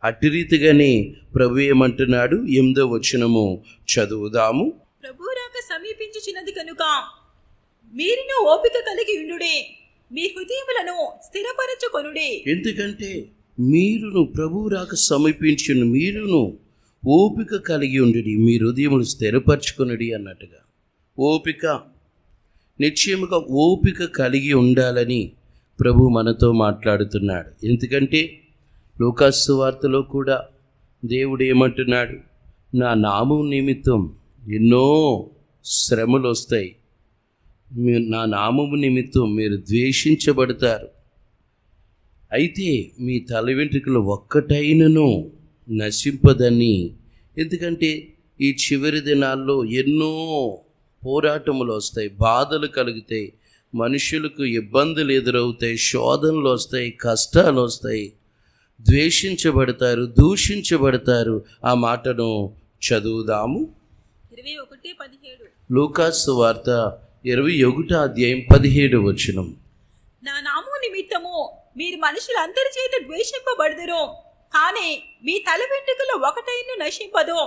అట్టి రీతిగానే ప్రభు ఏమంటున్నాడు? 8వ వచనము చదువుదాము. ప్రభు రాక సమీపించుచున్నది కనుక మీరును ఓపిక కలిగి ఉండుడే, మీ హృదయములను స్థిరపరచుకొనుడే. ఎందుకంటే మీరును ప్రభు రాక సమీపించును, మీరును ఓపిక కలిగి ఉండుడి, మీ హృదయములు స్థిరపరచుకొనుడి అన్నట్టుగా. ఓపిక, నిశ్చయముగా ఓపిక కలిగి ఉండాలని ప్రభు మనతో మాట్లాడుతున్నాడు. ఎందుకంటే లూకాసు సువార్తలో కూడా దేవుడు ఏమంటున్నాడు? నా నామం నిమిత్తం ఎన్నో శ్రమలు వస్తాయి, నా నామము నిమిత్తం మీరు ద్వేషించబడతారు, అయితే మీ తల వెంట్రుకలు ఒక్కటైనను నశింపదని. ఎందుకంటే ఈ చివరి దినాల్లో ఎన్నో పోరాటములు వస్తాయి, బాధలు కలుగుతాయి, మనుషులకు ఇబ్బందులు ఎదురవుతాయి, శోధనలు వస్తాయి, కష్టాలు వస్తాయి, ద్వేషించబడతారు, దూషించబడతారు. ఆ మాటను చదువుదాము. 21:17 లూకాసు వార్త 21:17 వచనం. నా నామము నిమిత్తము మీరు మనుషులందరి చేత ద్వేషింపబడుదురు, కానీ మీ తల వెంట్రుకలో ఒకటైన నశింపదు.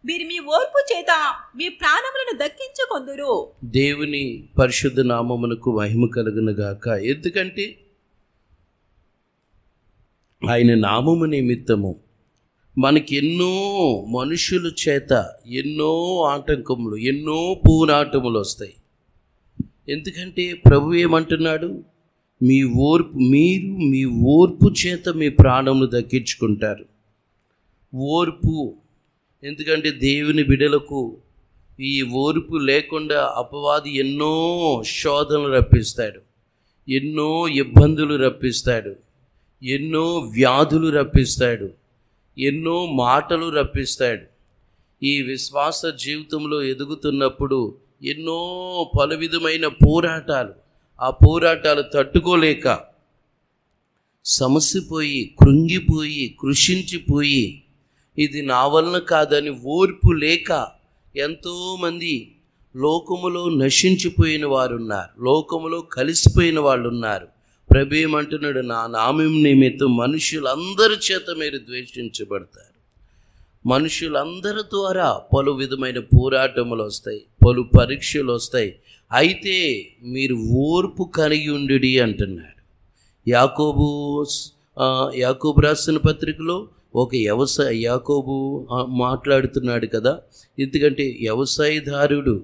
మీరు మీ ఓర్పు చేత మీ ప్రాణములను దక్కించుకొందురు. దేవుని పరిశుద్ధ నామమునకు మహిమ కలుగును గాక. ఎందుకంటే ఆయన నామము నిమిత్తము మనకి ఎన్నో మనుషుల చేత ఎన్నో ఆటంకములు, ఎన్నో పోరాటములు వస్తాయి. ఎందుకంటే ప్రభు ఏమంటున్నాడు? మీరు మీ ఓర్పు చేత మీ ప్రాణమును దక్కించుకుంటారు. ఓర్పు, ఎందుకంటే దేవుని బిడ్డలకు ఈ ఓర్పు లేకుండా అపవాది ఎన్నో శోధనలు రప్పిస్తాడు, ఎన్నో ఇబ్బందులు రప్పిస్తాడు, ఎన్నో వ్యాధులు రప్పిస్తాడు, ఎన్నో మాటలు రప్పిస్తాడు. ఈ విశ్వాస జీవితంలో ఎదుగుతున్నప్పుడు ఎన్నో పలు విధమైన పోరాటాలు, ఆ పోరాటాలు తట్టుకోలేక సమసిపోయి, కృంగిపోయి, కృషించిపోయి, ఇది నా వలన కాదని ఓర్పు లేక ఎంతోమంది లోకములో నశించిపోయిన వారు ఉన్నారు, లోకములో కలిసిపోయిన వాళ్ళు ఉన్నారు. ప్రభు ఏమంటున్నాడు? నా నామం నిమిత్తం మనుషులందరి చేత మీరు ద్వేషించబడతారు. మనుషులందరి ద్వారా పలు విధమైన పోరాటములు వస్తాయి, పలు పరీక్షలు వస్తాయి, అయితే మీరు ఓర్పు కలిగి ఉండుడి అంటున్నాడు. యాకోబు రాసిన పత్రికలో ఒక యాకోబు మాట్లాడుతున్నాడు కదా. ఎందుకంటే వ్యవసాయదారుడు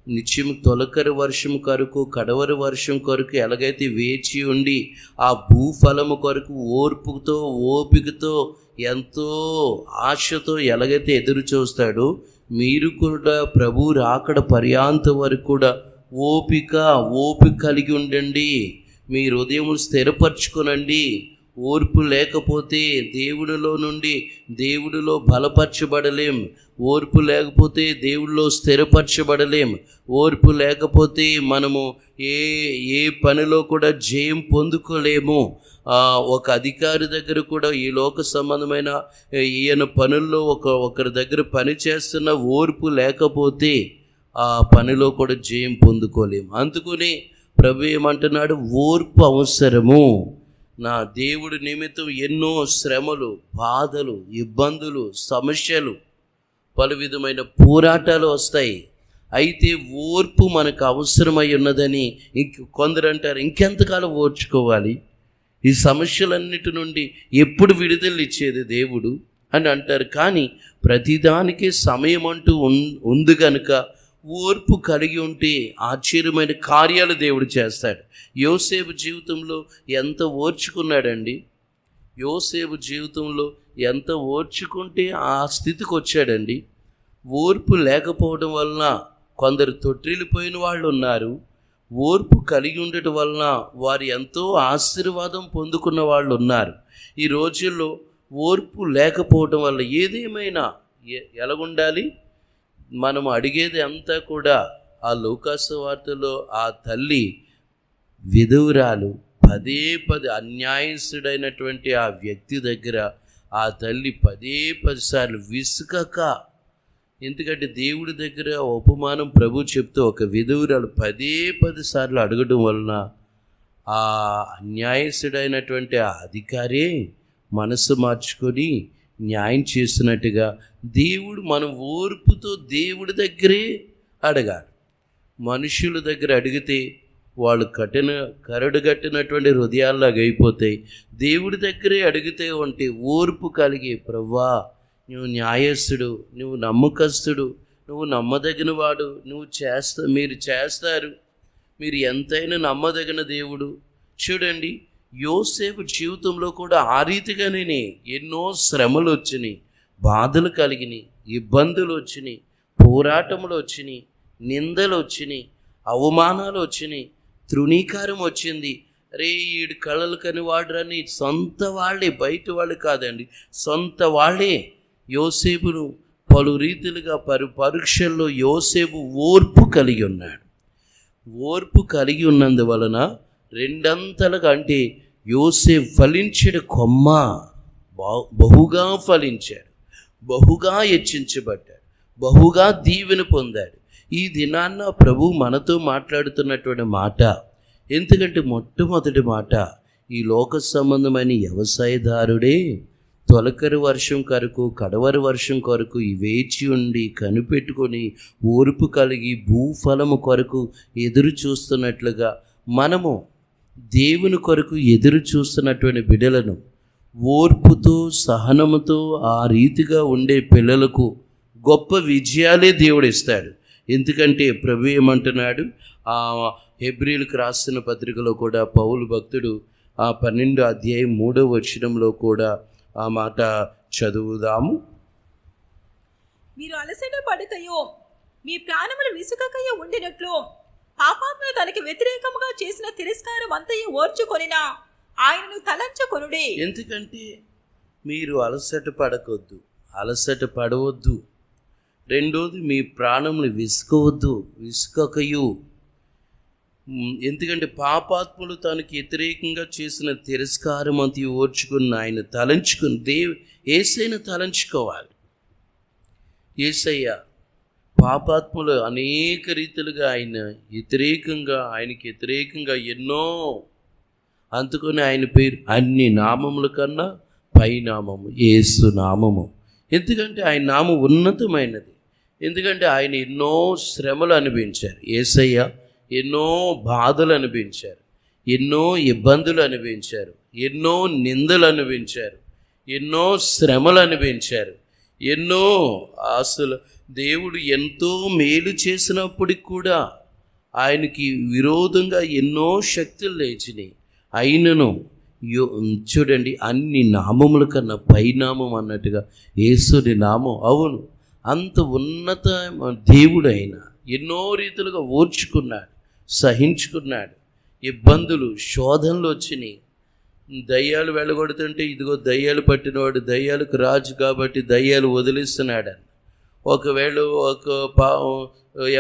నిత్యం తొలకరి వర్షం కొరకు, కడవరి వర్షం కొరకు ఎలాగైతే వేచి ఉండి ఆ భూఫలము కొరకు ఓర్పుతో, ఓపికతో, ఎంతో ఆశతో ఎలాగైతే ఎదురు చూస్తాడో, మీరు కూడా ప్రభు రాకడ పర్యాంత వరకు కూడా ఓపిక కలిగి ఉండండి. మీ హృదయమును స్థిరపరచుకొనండి. ఓర్పు లేకపోతే దేవుడిలో బలపరచబడలేం. ఓర్పు లేకపోతే దేవుడిలో స్థిరపరచబడలేం. ఓర్పు లేకపోతే మనము ఏ పనిలో కూడా జయం పొందుకోలేము. ఒక అధికారి దగ్గర కూడా ఈ లోక సంబంధమైన ఈయన పనుల్లో ఒకరి దగ్గర పని చేస్తున్న ఓర్పు లేకపోతే ఆ పనిలో కూడా జయం పొందుకోలేము. అందుకని ప్రభు ఏమంటున్నాడు? ఓర్పు అవసరము. నా దేవుడి నిమిత్తం ఎన్నో శ్రమలు, బాధలు, ఇబ్బందులు, సమస్యలు, పలు విధమైన పోరాటాలు వస్తాయి. అయితే ఓర్పు మనకు అవసరమై ఉన్నదని కొందరు అంటారు. ఇంకెంతకాలం ఓర్చుకోవాలి? ఈ సమస్యలన్నిటి నుండి ఎప్పుడు విడుదల ఇచ్చేది దేవుడు అని అంటారు. కానీ ప్రతిదానికి సమయం అంటూ ఉంది కనుక ఓర్పు కలిగి ఉంటే ఆశ్చర్యమైన కార్యాలు దేవుడు చేస్తాడు. యోసేపు జీవితంలో ఎంత ఓర్చుకున్నాడండి. యోసేపు జీవితంలో ఎంత ఓర్చుకుంటే ఆ స్థితికి వచ్చాడండి. ఓర్పు లేకపోవడం వలన కొందరు తొట్టిల్లిపోయిన వాళ్ళు ఉన్నారు. ఓర్పు కలిగి ఉండటం వలన వారు ఎంతో ఆశీర్వాదం పొందుకున్న వాళ్ళు ఉన్నారు. ఈ రోజుల్లో ఓర్పు లేకపోవడం వల్ల ఏదేమైనా ఎలాగుండాలి, మనం అడిగేది అంతా కూడా ఆ లూకాసు వార్తలో ఆ తల్లి విధురాలు పదే అన్యాయస్తుడైనటువంటి ఆ వ్యక్తి దగ్గర ఆ తల్లి పదే సార్లు విసుకక, ఎందుకంటే దేవుడి దగ్గర ఉపమానం ప్రభు చెప్తూ ఒక విధురాలు పదే సార్లు అడగడం వలన ఆ అన్యాయస్తుడైనటువంటి ఆ అధికారే మనసు మార్చుకొని న్యాయం చేసినట్టుగా దేవుడు మనం ఓర్పుతో దేవుడి దగ్గరే అడగాలి. మనుషుల దగ్గర అడిగితే వాళ్ళు కరడుగట్టినటువంటి హృదయాల్లాగా అయిపోతాయి. దేవుడి దగ్గరే అడిగితే ఉంటే ఓర్పు కలిగే, ప్రభువా నువ్వు న్యాయస్తుడు, నువ్వు నమ్మకస్తుడు, నువ్వు నమ్మదగిన వాడు, మీరు చేస్తారు, మీరు ఎంతైనా నమ్మదగిన దేవుడు. చూడండి, యోసేపు జీవితంలో కూడా ఆ రీతిగానే ఎన్నో శ్రమలు వచ్చినాయి, బాధలు కలిగినాయి, ఇబ్బందులు వచ్చినాయి, పోరాటములు వచ్చినాయి, నిందలు వచ్చినాయి, అవమానాలు వచ్చినాయి, తృణీకారం వచ్చింది. రే ఈడు కళలు కని వాడరని సొంత వాళ్ళే, బయట వాళ్ళు కాదండి, సొంత వాళ్ళే యోసేపును పలు రీతిలుగా పరీక్షల్లో యోసేపు ఓర్పు కలిగి ఉన్నాడు. ఓర్పు కలిగి ఉన్నందువలన రెండంతలుగా, అంటే యోసేపు ఫలించిన కొమ్మ బహుగా ఫలించాడు, బహుగా హెచ్చించబడ్డాడు, బహుగా దీవెన పొందాడు. ఈ దినాన్న ప్రభు మనతో మాట్లాడుతున్నటువంటి మాట, ఎందుకంటే మొట్టమొదటి మాట, ఈ లోక సంబంధమైన వ్యవసాయదారుడే తొలకరి వర్షం కొరకు, కడవరి వర్షం కొరకు వేచి ఉండి కనిపెట్టుకొని ఓర్పు కలిగి భూఫలము కొరకు ఎదురు చూస్తున్నట్లుగా మనము దేవుని కొరకు ఎదురు చూస్తున్నటువంటి బిడ్డలను ఓర్పుతో సహనముతో ఆ రీతిగా ఉండే పిల్లలకు గొప్ప విజయాలే దేవుడు ఇస్తాడు. ఎందుకంటే ప్రభు ఏమంటున్నాడు, ఆ హెబ్రీలకు రాసిన పత్రికలో కూడా పౌలు భక్తుడు ఆ 12వ అధ్యాయం 3వ వచనంలో కూడా ఆ మాట చదువుదాము. మీరు అలసట పడకయో మీ ప్రాణములు విసుకకయో ఉండినట్లు పాపాత్ములు తనకి వ్యతిరేకముగా చేసిన తిరస్కారం అంతయు ఓర్చుకొనినా ఆయనను తలంచుకొనుడే. ఎందుకంటే మీరు అలసట పడకొద్దు, అలసట పడవద్దు. రెండోది, మీ ప్రాణములు విసుకకయు. ఎందుకంటే పాపాత్ములు తనకి వ్యతిరేకంగా చేసిన తిరస్కారం అంతా ఓర్చుకుని ఆయన తలంచుకుని యేసయ్యను తలంచుకోవాలి. యేసయ్య పాపాత్ములు అనేక రీతిలుగా ఆయనకి వ్యతిరేకంగా ఎన్నో, అందుకని ఆయన పేరు అన్ని నామముల కన్నా పైనామము యేసు నామము. ఎందుకంటే ఆయన నామం ఉన్నతమైనది. ఎందుకంటే ఆయన ఎన్నో శ్రమలు అనుభవించారు. యేసయ్య ఎన్నో బాధలు అనుభవించారు, ఎన్నో ఇబ్బందులు అనుభవించారు, ఎన్నో నిందలు అనుభవించారు, ఎన్నో శ్రమలు అనుభవించారు, ఎన్నో ఆశలు. దేవుడు ఎంతో మేలు చేసినప్పటికి కూడా ఆయనకి విరోధంగా ఎన్నో శక్తులు లేచినాయి. అయినను చూడండి, అన్ని నామముల కన్నా పైనామం అన్నట్టుగా యేసుని నామం. అవును, అంత ఉన్నత దేవుడు ఆయన ఎన్నో రీతులుగా ఓర్చుకున్నాడు, సహించుకున్నాడు. ఇబ్బందులు, శోధనలు వచ్చినాయి. దయ్యాలు వెళ్ళగొడుతుంటే ఇదిగో దయ్యాలు పట్టినవాడు దయ్యాలకు రాజు కాబట్టి దయ్యాలు వదిలిస్తున్నాడని. ఒకవేళ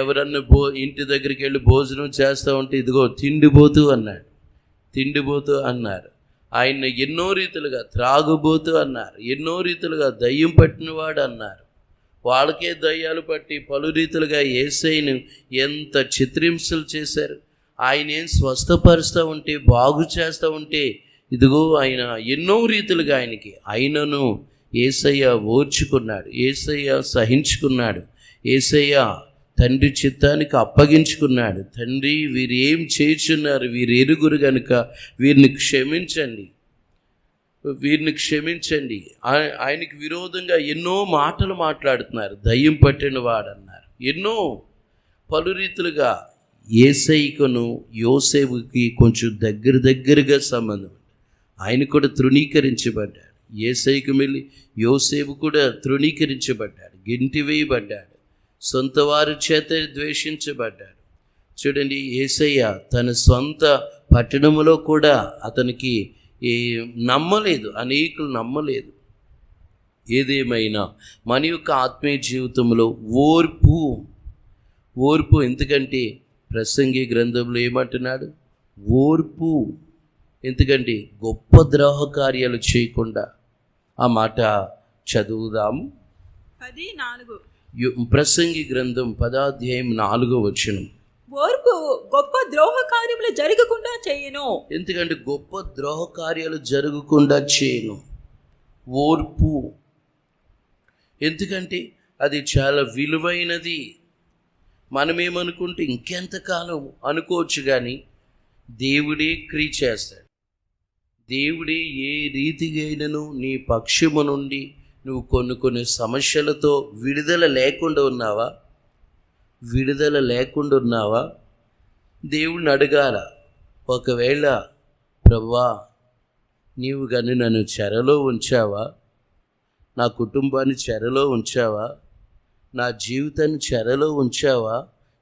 ఎవరన్నా ఇంటి దగ్గరికి వెళ్ళి భోజనం చేస్తూ ఉంటే ఇదిగో తిండిపోతూ అన్నారు. ఆయన ఎన్నో రీతులుగా త్రాగుబోతూ అన్నారు, ఎన్నో రీతులుగా దయ్యం పట్టినవాడు అన్నారు. వాళ్ళకే దయ్యాలు పట్టి పలు రీతులుగా యేసయ్యను ఎంత చిత్రహింసలు చేశారు. ఆయన ఏం స్వస్థపరుస్తూ ఉంటే, బాగు చేస్తూ ఉంటే ఇదిగో ఆయన ఎన్నో రీతులుగా ఆయనను యేసయ్య ఓర్చుకున్నాడు, యేసయ్య సహించుకున్నాడు, యేసయ్య తండ్రి చిత్తానికి అప్పగించుకున్నాడు. తండ్రి, వీరు ఏం చేయుచున్నారు, వీరు ఎరుగురు గనుక వీరిని క్షమించండి. వీరిని క్షమించండి. ఆయనకి విరోధంగా ఎన్నో మాటలు మాట్లాడుతున్నారు. దయ్యం పట్టిన వాడన్నారు. ఎన్నో పలు రీతులుగా యేసయ్యకును యోసేపుకి కొంచెం దగ్గరగా సంబంధం. ఆయన కూడా తృణీకరించబడ్డాడు. యేసయ్యకు మిల్లి యోసేపు కూడా తృణీకరించబడ్డాడు, గెంటి వేయబడ్డాడు, సొంత వారి చేత ద్వేషించబడ్డాడు. చూడండి, యేసయ్య తన సొంత పట్టణంలో కూడా అతనికి నమ్మలేదు, అనేకులు నమ్మలేదు. ఏదేమైనా మన యొక్క ఆత్మీయ జీవితంలో ఓర్పు ఎందుకంటే ప్రసంగి గ్రంథంలో ఏమంటున్నాడు? ఓర్పు. ఎందుకంటే గొప్ప ద్రోహ కార్యాలు చేయకుండా. ఆ మాట చదువుదాము. 10:4 ప్రసంగి గ్రంథం 10:4 ఓర్పు గొప్ప ద్రోహ కార్యములు జరగకుండా చేయను. ఎందుకంటే గొప్ప ద్రోహ కార్యాలు జరగకుండా చేయను. ఓర్పు ఎందుకంటే అది చాలా విలువైనది. మనమేమనుకుంటే ఇంకెంతకాలం అనుకోవచ్చు, కానీ దేవుడే క్రియ చేస్తాడు. దేవుడే ఏ రీతిగైనను నీ పక్షము నుండి నువ్వు కొన్ని సమస్యలతో విడుదల లేకుండా ఉన్నావా? దేవుడిని అడగాల. ఒకవేళ ప్రభువా నీవు కానీ నన్ను చెరలో ఉంచావా, నా కుటుంబాన్ని చెరలో ఉంచావా, నా జీవితాన్ని చెరలో ఉంచావా?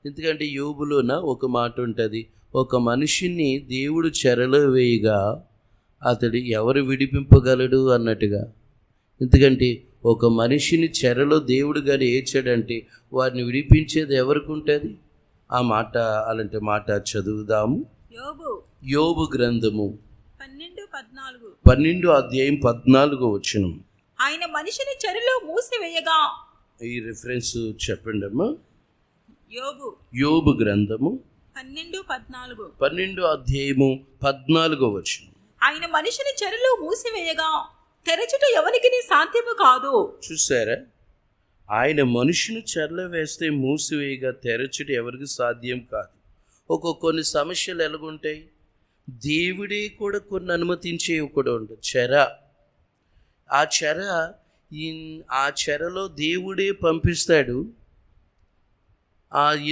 ఎందుకంటే యోబులోన ఒక మాట ఉంటుంది, ఒక మనిషిని దేవుడు చెరలో వేయగా అతడు ఎవరు విడిపింపగలడు అన్నట్టుగా. ఎందుకంటే ఒక మనిషిని చెరలో దేవుడు కానీ ఏడ్చాడంటే వారిని విడిపించేది ఎవరికి ఉంటుంది? ఆ మాట, అలాంటి మాట చదువుదాము. యోబు గ్రంథము 12:14 ఆయన మనిషిని చెరలో మూసివేయగా. ఈ రిఫరెన్స్ చెప్పండి అమ్మా. యోబు గ్రంథము 12:14 ఆయన మనిషిని చెరలో మూసివేయగా తెరచుట ఎవరికి సాధ్యము కాదు. చూసారా? ఆయన మనుషుని చెరలో వేస్తే మూసివేయగా తెరచుట ఎవరికి సాధ్యం కాదు. కొన్ని సమస్యలు ఎలాగుంటాయి? దేవుడే కూడా కొన్ని అనుమతించేవి కూడా ఉంటుంది. ఆ చెరలో దేవుడే పంపిస్తాడు.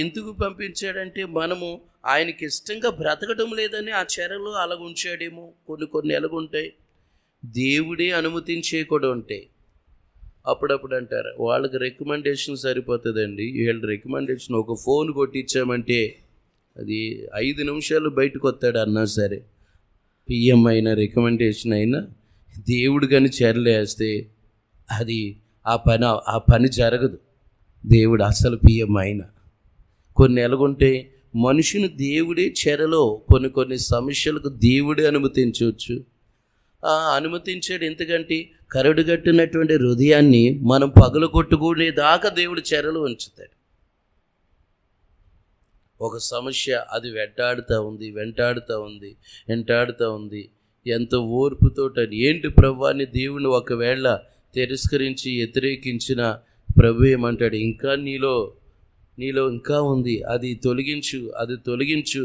ఎందుకు పంపించాడంటే మనము ఆయనకి ఇష్టంగా బ్రతకడం లేదని ఆ చెరలో అలాగ ఉంచాడేమో. కొన్ని ఎలాగుంటాయి, దేవుడే అనుమతించే కూడా ఉంటాయి. అప్పుడప్పుడు అంటారు వాళ్ళకి రికమెండేషన్ సరిపోతుందండి, వీళ్ళ రికమెండేషన్ ఒక ఫోన్ కొట్టించామంటే అది 5 నిమిషాలు బయటకు వస్తాడు అన్నా సరే. పిఎం అయినా రికమెండేషన్ అయినా దేవుడు కానీ చెరలేస్తే అది ఆ పని జరగదు. దేవుడు అసలు పిఎం అయినా కొన్ని ఎలాగుంటే మనుషుని దేవుడే చెరలో కొన్ని సమస్యలకు దేవుడే అనుమతించవచ్చు. అనుమతించాడు. ఎందుకంటే కరడుగట్టినటువంటి హృదయాన్ని మనం పగలగొట్టుకునేదాకా దేవుడు చెరలో ఉంచుతాడు. ఒక సమస్య అది వెంటాడుతూ ఉంది. ఎంత ఓర్పుతోటి ఏంటి ప్రభువాన్ని దేవుని ఒకవేళ తిరస్కరించి వ్యతిరేకించిన ప్రభు ఏమంటాడు? ఇంకా నీలో ఇంకా ఉంది, అది తొలగించు,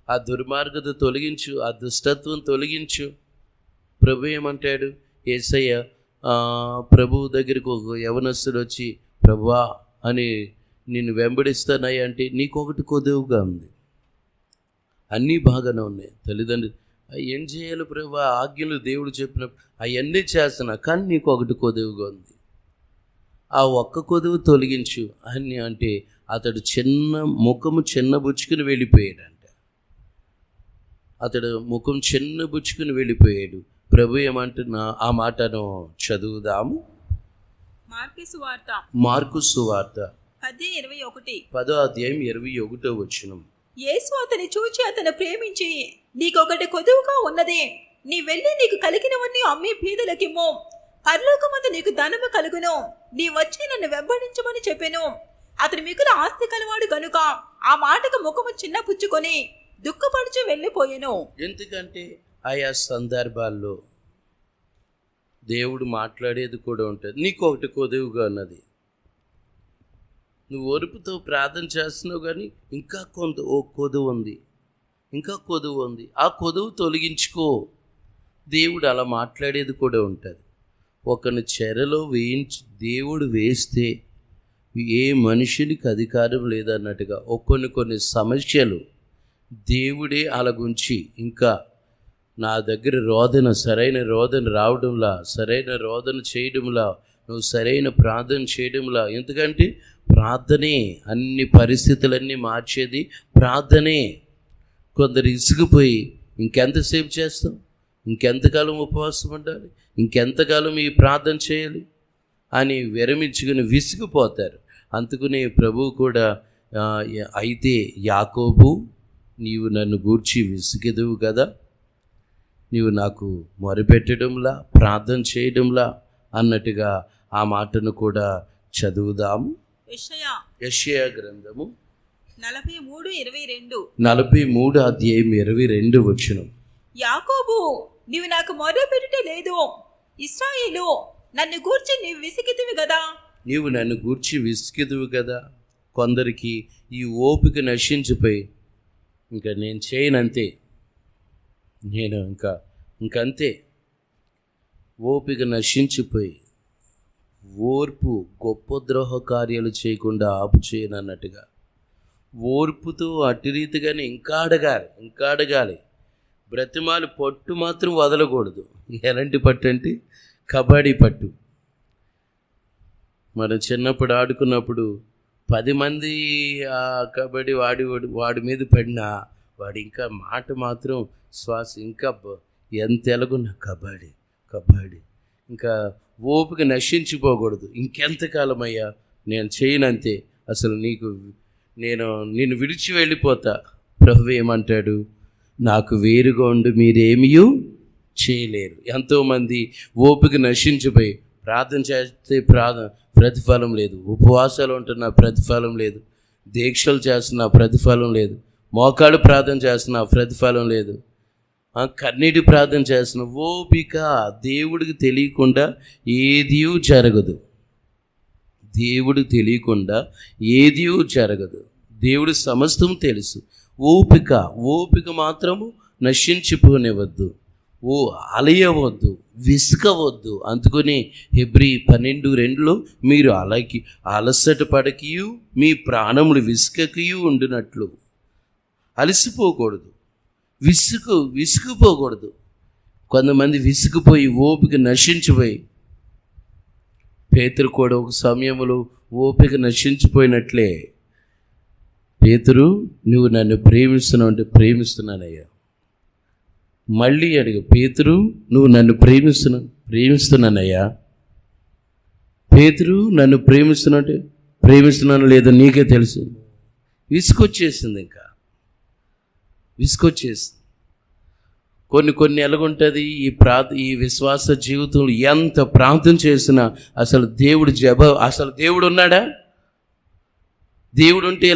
ఆ దుర్మార్గత తొలగించు, ఆ దుష్టత్వం తొలగించు. ప్రభు ఏమంటాడు? యేసయ్య ప్రభువు దగ్గరికి ఒక యవనస్తుడు వచ్చి ప్రభువా అని నిన్ను వెంబడిస్తానయ్యా అంటే నీకొకటి కొదువుగా ఉంది, అన్నీ బాగానే ఉన్నాయి. తల్లిదండ్రులు ఏం చేయాలి ప్రభువా? ఆజ్ఞలు దేవుడు చెప్పినప్పుడు అవన్నీ చేస్తున్నా, కానీ నీకు ఒకటి కొదువుగా ఉంది, ఆ ఒక్క కొదువు తొలగించు అని అంటే అతడు ముఖము చిన్నబుచ్చుకుని వెళ్ళిపోయాడు. ప్రభు ఏమంటున్నా ఆ మాటను చదువుదాము. మార్కు సువార్త 10:21 యేసు అతని చూచి అతను ప్రేమించి, నీకొకటి కొదువుగా ఉన్నది, నీ వెళ్ళి నీకు కలిగినవన్నీ అమ్మి బీదలకిమ్ము, పరలోకమందు నీకు ధనము కలుగును, నీ వచ్చి నన్ను వెంబడించమని చెప్పెను. అతను మిగులు ఆస్తి కలవాడు గనుక ఆ మాటకు ముఖము చిన్న పుచ్చుకొని దుఃఖపడుచు వెళ్ళిపోయెను. ఎందుకంటే ఆయా సందర్భాల్లో దేవుడు మాట్లాడేది కూడా ఉంటుంది. నీకు ఒకటి కొదువుగా ఉన్నది, నువ్వు ఓర్పుతో ప్రార్థన చేస్తున్నావు, కానీ ఇంకా కొదువు ఉంది, ఆ కొదువు తొలగించుకో దేవుడు అలా మాట్లాడేది కూడా ఉంటుంది. ఒకని చెరలో దేవుడు వేస్తే ఏ మనుషునికి అధికారం లేదన్నట్టుగా కొన్ని సమస్యలు దేవుడే అలాగుంచి, ఇంకా నా దగ్గర సరైన రోదన రావడంలా, సరైన రోదన చేయడంలా, నువ్వు సరైన ప్రార్థన చేయడంలా. ఎందుకంటే ప్రార్థనే అన్ని పరిస్థితులన్నీ మార్చేది, ప్రార్థనే. కొందరు ఇసుకుపోయి ఇంకెంతసేపు చేస్తాం, ఇంకెంతకాలం ఉపవాసం ఉండాలి, ఇంకెంతకాలం ఈ ప్రార్థన చేయాలి అని విరమించుకుని విసిగిపోతారు. అందుకనే ప్రభువు కూడా అయితే యాకోబు, నీవు నన్ను గూర్చి విసిగెదువు కదా, నీవు నాకు మొరపెట్టడంలా, ప్రార్థన చేయడంలా అన్నట్టుగా ఆ మాటను కూడా చదువుదాము. యెషయా గ్రంథము 43:22. యాకోబు, నీవు నాకు మొరపెట్టుట లేదు, ఇశ్రాయేలు, నన్ను గూర్చి నీవు విసిగితివి కదా. నీవు నన్ను గూర్చి విసిగితివి కదా. కొందరికి ఈ ఓపిక నశించిపోయి ఇంకా నేను చేయనంతే, నేను ఇంకంతే, ఓపిక నశించిపోయి ఓర్పు గొప్ప ద్రోహ కార్యాలు చేయకుండా ఆపు చేయనన్నట్టుగా ఓర్పుతో అటు రీతిగానే ఇంకా అడగాలి. బ్రతిమాలు పట్టు మాత్రం వదలకూడదు. ఎలాంటి పట్టు అంటే కబడ్డీ పట్టు. మనం చిన్నప్పుడు ఆడుకున్నప్పుడు 10 మంది ఆ కబడ్డీ వాడి మీద పడినా వాడు ఇంకా మాట మాత్రం శ్వాస ఇంకా ఎంత ఎలాగున్న కబడ్డీ ఇంకా ఓపిక నశించిపోకూడదు. ఇంకెంతకాలం అయ్యా నేను చేయనంతే, అసలు నిన్ను విడిచి వెళ్ళిపోతా. ప్రభువు ఏమంటాడు, నాకు వేరుగా ఉండి మీరేమీ చేయలేరు. ఎంతోమంది ఓపిక నశించిపోయి ప్రార్థన చేస్తే ప్రతిఫలం లేదు, ఉపవాసాలు ఉంటున్నా ప్రతిఫలం లేదు, దీక్షలు చేస్తున్నా ప్రతిఫలం లేదు, మోకాళ్ళు ప్రార్థన చేస్తున్నా ప్రతిఫలం లేదు, కన్నీటి ప్రార్థన చేస్తున్నా. ఓపిక దేవుడికి తెలియకుండా ఏదీ జరగదు. దేవుడు సమస్తం తెలుసు. ఓపిక మాత్రము నశించిపోనివద్దు, అలయవద్దు, విసుకవద్దు. అందుకని హెబ్రీ 12:2 మీరు అలసట పడకియు మీ ప్రాణములు విసుకకియు ఉండినట్లు. అలసిపోకూడదు, విసుకుపోకూడదు. కొంతమంది విసుకుపోయి ఓపిక నశించిపోయి, పేతురు కూడా ఒక సమయంలో ఓపిక నశించిపోయినట్లే. పేతురు, నువ్వు నన్ను ప్రేమిస్తున్నావు అంటే ప్రేమిస్తున్నానయ్యా. మళ్ళీ అడిగు, పేతురు నువ్వు నన్ను ప్రేమిస్తున్నానయ్యా. పేతురు నన్ను ప్రేమిస్తున్నానంటే ప్రేమిస్తున్నాను లేదో నీకే తెలుసు. విసుకొచ్చేసింది, ఇంకా విసుకొచ్చేసింది. కొన్ని ఎలాగుంటుంది ఈ విశ్వాస జీవితంలో, ఎంత ప్రార్థన చేసినా అసలు దేవుడు ఉన్నాడా? దేవుడు ఉంటే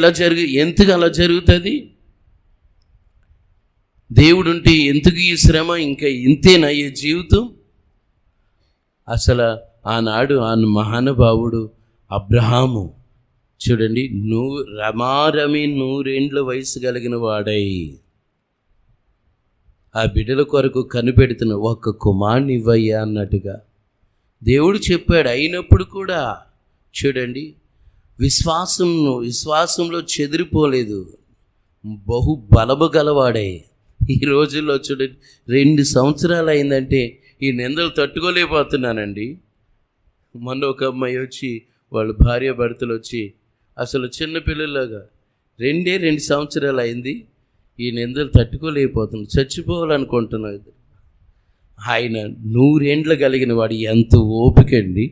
ఎందుకు అలా జరుగుతుంది? దేవుడు ఉంటే ఎందుకు ఈ శ్రమ? ఇంకా ఇంతేనా ఈ జీవితం? అసలు ఆనాడు ఆ మహానుభావుడు అబ్రహాము చూడండి, రమారమి 100 వయసు కలిగిన వాడై ఆ బిడ్డల కొరకు కనిపెడుతున్న ఒక్క కుమారుని ఇవ్వయ్యా అన్నట్టుగా దేవుడు చెప్పాడు. అయినప్పుడు కూడా చూడండి, విశ్వాసంలో చెదిరిపోలేదు, బహు బలము గలవాడై. ఈ రోజుల్లో చూడండి, 2 సంవత్సరాలు అయిందంటే ఈ నిందలు తట్టుకోలేకపోతున్నానండి. మొన్న ఒక అమ్మాయి వచ్చి, వాళ్ళ భార్య భర్తలు వచ్చి, అసలు చిన్నపిల్లలాగా 2 సంవత్సరాలు అయింది, ఈ నిందలు తట్టుకోలేకపోతున్నాడు, చచ్చిపోవాలనుకుంటున్నాడు. ఆయన 100 ఏండ్లు కలిగిన వాడు ఎంత ఓపికండి,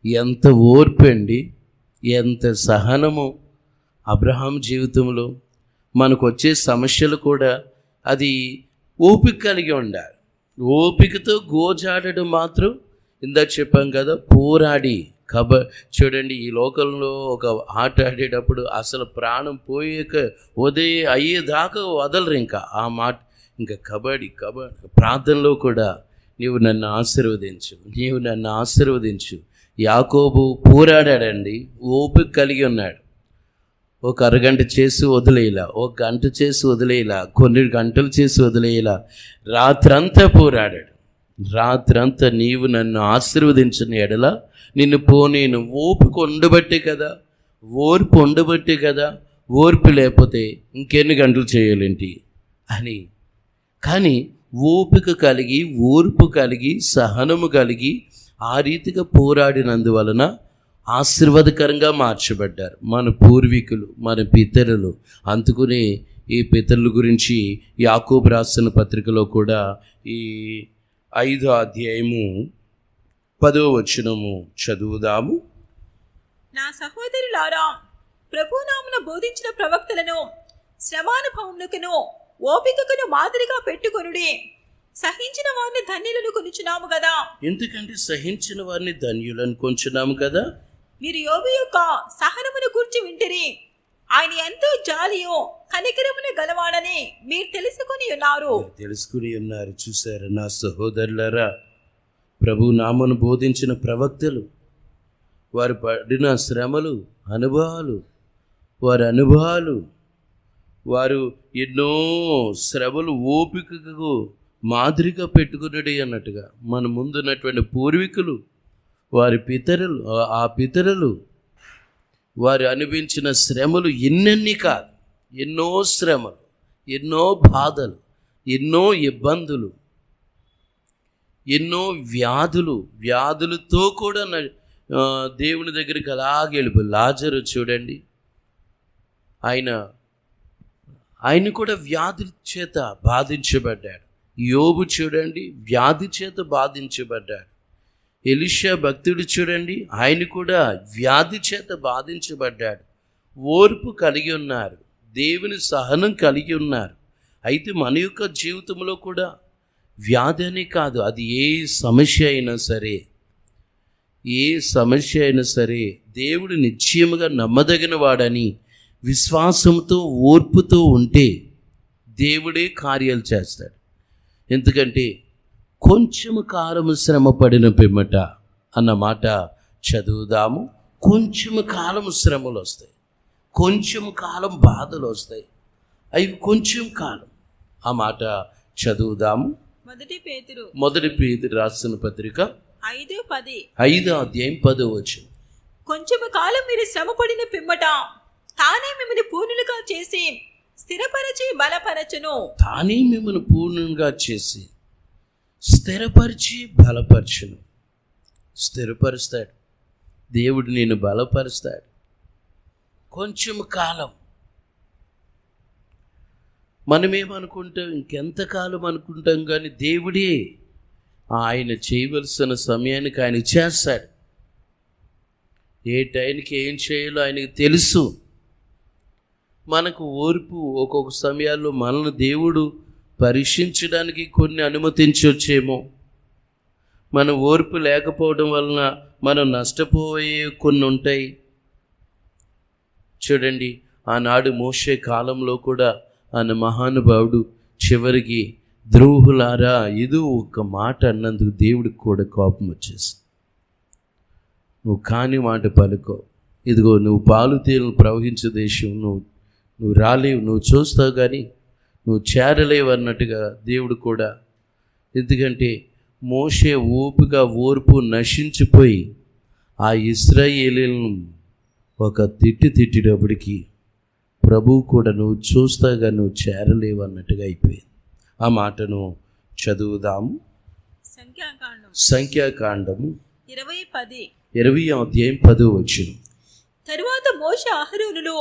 ఎంత ఓర్పండి, ఎంత సహనము. అబ్రహాం జీవితంలో మనకు వచ్చే సమస్యలు కూడా అది ఓపిక కలిగి ఉండాలి. ఓపికతో గోజాడడం మాత్రం ఇందాక చెప్పాం కదా, పోరాడి చూడండి, ఈ లోకంలో ఒక ఆట ఆడేటప్పుడు అసలు ప్రాణం అయ్యేదాకా వదలరు. ఇంకా ఆ మాట, ఇంకా కబడ్డీ ప్రార్థనలో కూడా నీవు నన్ను ఆశీర్వదించు. యాకోబు పోరాడాడండి, ఓపిక కలిగి ఉన్నాడు. ఒక అరగంట చేసి వదిలేలా, ఒక గంట చేసి వదిలేలా, కొన్ని గంటలు చేసి వదిలేలా, రాత్రంతా పోరాడాడు. రాత్రంతా నీవు నన్ను ఆశీర్వదించిన ఎడల నిన్ను పోనీను. ఓపిక ఉండబట్టే కదా, ఓర్పు ఉండబట్టే కదా. ఓర్పు లేకపోతే ఇంకెన్ని గంటలు చేయాలేంటి అని. కానీ ఓపిక కలిగి, ఓర్పు కలిగి, సహనము కలిగి ఆ రీతిగా పోరాడినందువలన ఆశీర్వాదకరంగా మార్చబడ్డారు మన పూర్వీకులు, మన పితరులు. అందుకునే ఈ పితరుల గురించి యాకోబు రాసిన పత్రికలో కూడా ఈ 5వ అధ్యాయము 10వ వచనము చదువుదాము. నా సహోదరులారా, ప్రభునామమున బోధించిన ప్రవక్తలను శ్రమానుభవమునకును ఓపికకును మాదిరిగా పెట్టుకొనుడి. సహించిన వారిని ధన్యులను కొనుచున్నాము కదా. ఎందుకంటే సహించిన వారిని ధన్యులను కొంచున్నాము కదా. మీరు యోబు యొక్క సహనమును గూర్చి వింటిరి. ఆయన ఎంతో జాలియో కనికరమును గలవాడని మీరు తెలుసుకుని ఉన్నారు. చూసారా నా సహోదరులారా, ప్రభు నామను బోధించిన ప్రవక్తలు వారు పడిన శ్రమలు, వారి అనుభవాలు, వారు ఎన్నో శ్రమలు ఓపికకు మాదిరిగా పెట్టుకున్నాడు అన్నట్టుగా మన ముందున్నటువంటి పూర్వీకులు, వారి పితరులు, ఆ పితరులు వారు అనుభవించిన శ్రమలు ఎన్నెన్ని కాదు, ఎన్నో శ్రమలు, ఎన్నో బాధలు, ఎన్నో ఇబ్బందులు, ఎన్నో వ్యాధులతో కూడా దేవుని దగ్గరికి అలాగే వెళ్ళిపోయి. లాజరు చూడండి, ఆయన కూడా వ్యాధి చేత బాధించబడ్డాడు. యోబు చూడండి, వ్యాధి చేత బాధించబడ్డాడు. ఎలీషా భక్తుడు చూడండి, ఆయన కూడా వ్యాధి చేత బాధించబడ్డాడు. ఓర్పు కలిగి ఉన్నారు, దేవుని సహనం కలిగి ఉన్నారు. అయితే మన యొక్క జీవితంలో కూడా వ్యాధి అని కాదు, అది ఏ సమస్య అయినా సరే దేవుడు నిశ్చయముగా నమ్మదగిన వాడని విశ్వాసంతో, ఓర్పుతో ఉంటే దేవుడే కార్యాలు చేస్తాడు. ఎందుకంటే కొంచెము కాలము శ్రమ పడిన పిమ్మట అన్న మాట చదువుదాము. కొంచెము కాలము శ్రమలు వస్తాయి, కొంచెం కాలం బాధలు వస్తాయి, అవి కొంచెం కాలం. ఆ మాట చదువుదాము. మొదటి పేతురు రాసిన పత్రిక 5వ అధ్యాయం 10వ వచనం. కొంచెము కాలం మీరు శ్రమ పడిన పిమ్మట తానే మిమ్మల్ని పూర్ణులుగా చేసి స్థిరపరిచి బలపరచును. తానే మిమ్మల్ని పూర్ణంగా చేసి స్థిరపరిచి బలపరచును. స్థిరపరుస్తాడు దేవుడు, నేను బలపరుస్తాడు. కొంచెం కాలం మనమేమనుకుంటాం, ఇంకెంతకాలం అనుకుంటాం, కానీ దేవుడే ఆయన చేయవలసిన సమయానికి ఆయన చేస్తాడు. ఏ టైంకి ఏం చేయాలో ఆయనకు తెలుసు. మనకు ఓర్పు ఒక్కొక్క సమయాల్లో మనల్ని దేవుడు పరీక్షించడానికి కొన్ని అనుమతించవచ్చేమో. మన ఓర్పు లేకపోవడం వలన మనం నష్టపోయే కొన్ని ఉంటాయి. చూడండి, ఆనాడు మోషే కాలంలో కూడా ఆయన మహానుభావుడు చివరికి ద్రోహులారా ఏదో ఒక మాట అన్నందుకు దేవుడికి కూడా కోపం వచ్చేసి, నువ్వు కాని మాట పలుకో, ఇదిగో నువ్వు పాలు తేనెలు ప్రవహించే దేశం నువ్వు రాలేవు, నువ్వు చూస్తావు కానీ నువ్వు చేరలేవు అన్నట్టుగా దేవుడు కూడా. ఎందుకంటే మోషే ఓపిక, ఓర్పు నశించిపోయి ఆ ఇశ్రాయేలీలను ఒక తిట్టినప్పటికీ ప్రభువు కూడా నువ్వు చూస్తాగా నువ్వు చేరలేవు అన్నట్టుగా అయిపోయింది. ఆ మాటను చదువుదాము. సంఖ్యాకాండము 20వ అధ్యాయం 10వ వచనం. తరువాత మోషే అహరోనులు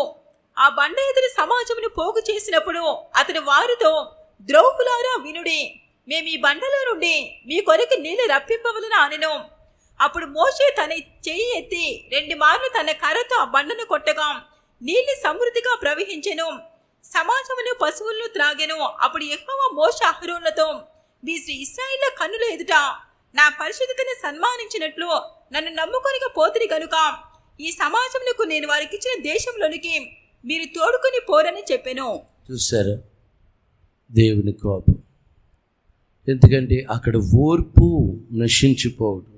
ఆ బండ ఎదురు సమాజమును పోగు చేసినప్పుడు అతని వారితో, ద్రోహులారా వినుడి, మేము ఈ బండలో నుండి మీ కొరకు నీళ్లు రప్పింపవలన అనెను. అప్పుడు మోషే తన చెయ్యి ఎత్తి 2 మార్లు తన కర్రతో ఆ బండను కొట్టగా నీళ్లు సమృద్ధిగా ప్రవహించెను. సమాజమును పశువులను త్రాగెను. అప్పుడు యెహోవా మోషే అహరోనులతో, మీ ఇశ్రాయేలు కన్నుల ఎదుట నా పరిశుద్ధతను సన్మానించినట్లు నన్ను నమ్ముకొనిగా పోతిరి గనుక ఈ సమాజములకు నేను వారికి ఇచ్చిన దేశంలోనికి మీరు తోడుకొని పోరని చెప్పెను. చూసారా దేవుని కోపం. ఎందుకంటే అక్కడ ఓర్పు నశించిపోవడం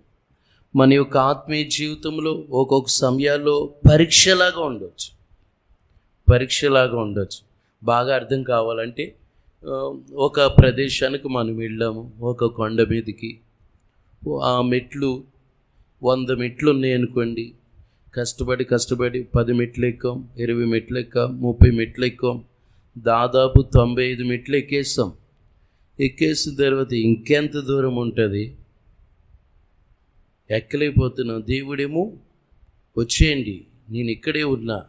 మన యొక్క ఆత్మీయ జీవితంలో ఒక్కొక్క సమయాల్లో పరీక్షలాగా ఉండొచ్చు. బాగా అర్థం కావాలంటే ఒక ప్రదేశానికి మనం వెళ్ళాము, ఒక కొండ మీదకి ఆ మెట్లు 100 మెట్లు ఉన్నాయనుకోండి, కష్టపడి 10 మెట్లు ఎక్కాం, 20 మెట్లు ఎక్కాం, 30 మెట్లు ఎక్కాం, దాదాపు 95 మెట్లు ఎక్కేస్తాం. ఎక్కేసిన తర్వాత ఇంకెంత దూరం ఉంటుంది, ఎక్కలేకపోతున్నాం. దేవుడేమో వచ్చేయండి నేను ఇక్కడే ఉన్నా.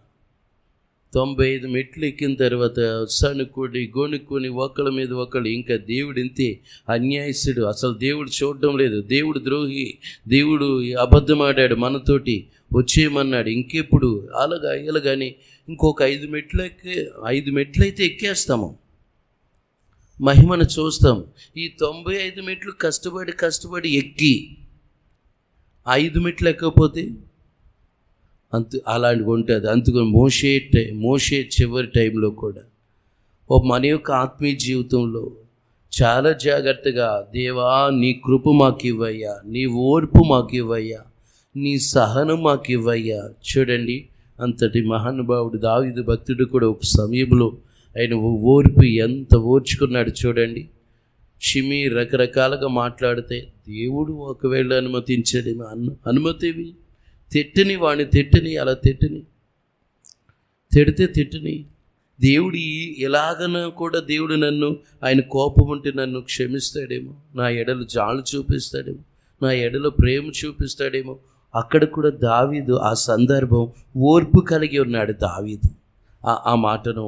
95 మెట్లు ఎక్కిన తర్వాత సణుకుడి గొణుక్కుని ఒకళ్ళ మీద ఒకళ్ళు, ఇంకా దేవుడు ఇంతే అన్యాయస్తుడు, అసలు దేవుడు చూడడం లేదు, దేవుడు ద్రోహి, దేవుడు అబద్ధం ఆడాడు మనతోటి, వచ్చేయమన్నాడు, ఇంకెప్పుడు అలాగా ఇలాగని ఇంకొక 5 మెట్లు అయితే ఎక్కేస్తాము, మహిమను చూస్తాం. ఈ 95 మెట్లు కష్టపడి ఎక్కి 5 మెట్లు ఎక్కకపోతే అలాంటివి ఉంటుంది. అందుకని మోషే చివరి టైంలో కూడా మన యొక్క ఆత్మీయ జీవితంలో చాలా జాగ్రత్తగా, దేవా నీ కృప మాకు ఇవ్వయ్యా, నీ ఓర్పు మాకు ఇవ్వయ్యా, నీ సహనం మాకు ఇవ్వయ్యా. చూడండి, అంతటి మహానుభావుడు దావీదు భక్తుడు కూడా ఒక సమయంలో ఆయన ఓర్పు ఎంత ఓర్చుకున్నాడు చూడండి. షిమి రకరకాలుగా మాట్లాడితే దేవుడు ఒకవేళ అనుమతించాడేమో, అనుమతివి తిట్టని వాడిని తిట్టని, అలా తిట్టని దేవుడు ఎలాగన కూడా దేవుడు ఆయన కోపం ఉంటే నన్ను క్షమిస్తాడేమో, నా ఎడలు జాలు చూపిస్తాడేమో, నా ఎడలో ప్రేమ చూపిస్తాడేమో. అక్కడ కూడా దావీదు ఆ సందర్భం ఓర్పు కలిగి ఉన్నాడు. దావీదు ఆ మాటను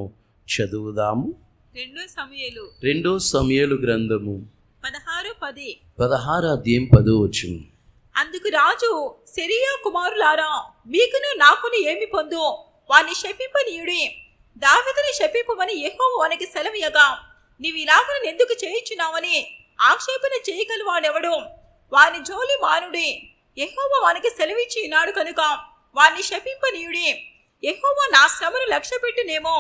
చదువుదాము. 2 సమూయేలు గ్రంథము 16 అధ్యాయం 10 వచనం. అందుకు రాజు, సెరియా కుమారులారా, మీకును నాకును ఏమి పొందు, వాని శపింపనీయుడి, దావీదుని శపింపమని యెహోవా వానికి సెలవీయగా నీవు ఇలాగ ఎందుకు చేయించున్నావని ఆక్షేపణ చేయగల వాడెవడు? వాని జోలి మానుడి, యెహోవా వానికి సెలవిచ్చి ఉన్నాడు కనుక వాని శపింపనీయుడి. యెహోవా నా శ్రమను లక్ష్య పెట్టినేమో,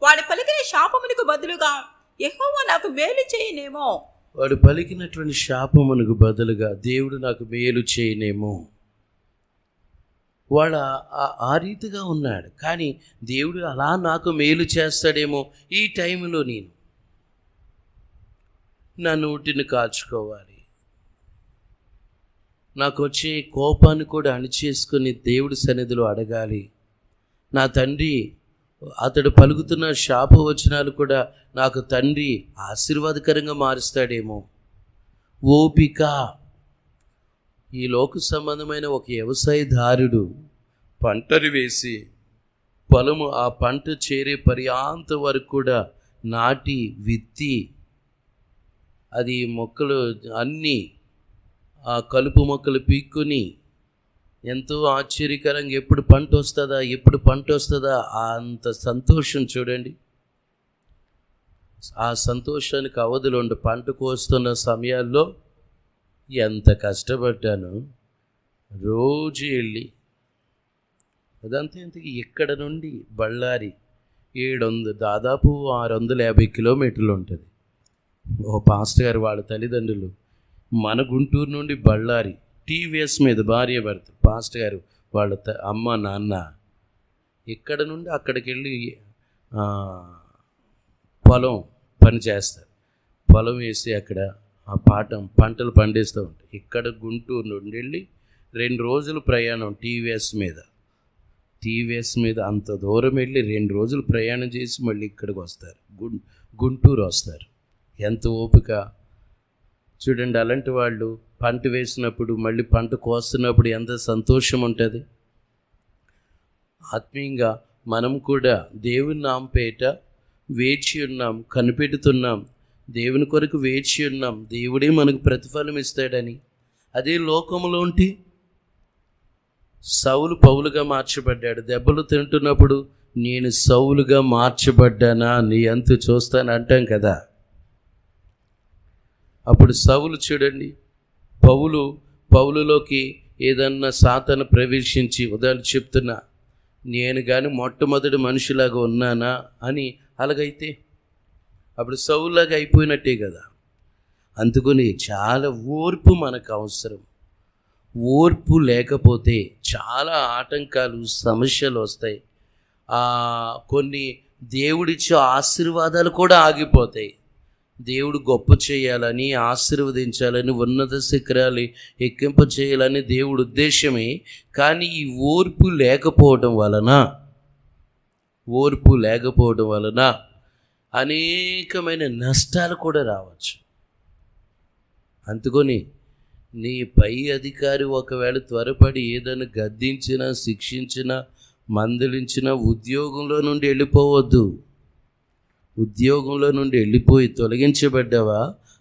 వాడు పలికిన శాపమునకు బదులుగా యెహోవా నాకు మేలు చేయనేమో. వాడు పలికినటువంటి శాపమునకు బదులుగా దేవుడు నాకు మేలు చేయనేమో. వాడు ఆ రీతిగా ఉన్నాడు. కానీ దేవుడు అలా నాకు మేలు చేస్తాడేమో. ఈ టైంలో నేను నా నోటిని కాచుకోవాలి, నాకు వచ్చే కోపాన్ని కూడా అణిచేసుకొని దేవుడి సన్నిధిలో అడగాలి. నా తండ్రి, అతడు పలుకుతున్న శాపవచనాలు కూడా నాకు తండ్రి ఆశీర్వాదకరంగా మారుస్తాడేమో. ఓపిక. ఈ లోక సంబంధమైన ఒక వ్యవసాయదారుడు పంటలు వేసి పొలము ఆ పంట చేరే పర్యాంత వరకు కూడా నాటి విత్తి, అది మొక్కలు అన్నీ ఆ కలుపు మొక్కలు పీక్కుని ఎంతో ఆశ్చర్యకరంగా ఎప్పుడు పంట వస్తుందా అంత సంతోషం చూడండి. ఆ సంతోషానికి అవధులు ఉండి పంట కోస్తున్న సమయాల్లో ఎంత కష్టపడ్డాను. రోజు వెళ్ళి అదంతా ఇంతకీ ఇక్కడ నుండి బళ్ళారి దాదాపు 650 కిలోమీటర్లు ఉంటుంది. ఓ పాస్టర్ గారు వాళ్ళ తల్లిదండ్రులు మన గుంటూరు నుండి బళ్ళారి టీవీఎస్ మీద భార్య భర్త, పాస్టర్ గారు వాళ్ళ అమ్మ నాన్న ఇక్కడ నుండి అక్కడికి వెళ్ళి పొలం పని చేస్తారు. పొలం వేసి అక్కడ ఆ పంటలు పండిస్తూ ఉంటాయి. ఇక్కడ గుంటూరు నుండి వెళ్ళి 2 రోజులు ప్రయాణం టీవీఎస్ మీద అంత దూరం వెళ్ళి 2 రోజులు ప్రయాణం చేసి మళ్ళీ ఇక్కడికి వస్తారు, గుంటూరు వస్తారు. ఎంత ఓపిక చూడండి. అలాంటి వాళ్ళు పంట వేసినప్పుడు మళ్ళీ పంట కోస్తున్నప్పుడు ఎంత సంతోషం ఉంటుంది. ఆత్మీయంగా మనం కూడా దేవుని నామపేట వేచి ఉన్నాం, కనిపెడుతున్నాం, దేవుని కొరకు వేచి ఉన్నాం, దేవుడే మనకు ప్రతిఫలం ఇస్తాడని. అదే లోకంలో ఉంటే సౌలు పౌలుగా మార్చబడ్డాడు. దెబ్బలు తింటున్నప్పుడు నేను సౌలుగా మార్చబడ్డానా, నీ అంతు చూస్తాను అంటాం కదా. అప్పుడు సౌలు చూడండి, పౌలులోకి ఏదన్నా సాతాను ప్రవేశించి, ఉదాహరణ చెప్తున్నా, నేను కానీ మొట్టమొదటి మనిషిలాగా ఉన్నానా అని అలాగైతే అప్పుడు సౌలులాగా అయిపోయినట్టే కదా. అందుకని చాలా ఓర్పు మనకు అవసరం. ఓర్పు లేకపోతే చాలా ఆటంకాలు, సమస్యలు వస్తాయి. కొన్ని దేవుడిచ్చే ఆశీర్వాదాలు కూడా ఆగిపోతాయి. దేవుడు గొప్ప చేయాలని, ఆశీర్వదించాలని, ఉన్నత శిఖరాలు ఎక్కింప చేయాలని దేవుడు ఉద్దేశమే. కానీ ఈ ఓర్పు లేకపోవడం వలన అనేకమైన నష్టాలు కూడా రావచ్చు. అందుకొని నీ పై అధికారి ఒకవేళ త్వరపడి ఏదైనా గద్దించినా, శిక్షించినా, మందలించినా ఉద్యోగంలో నుండి వెళ్ళిపోవద్దు. ఉద్యోగంలో నుండి వెళ్ళిపోయి తొలగించబడ్డావా,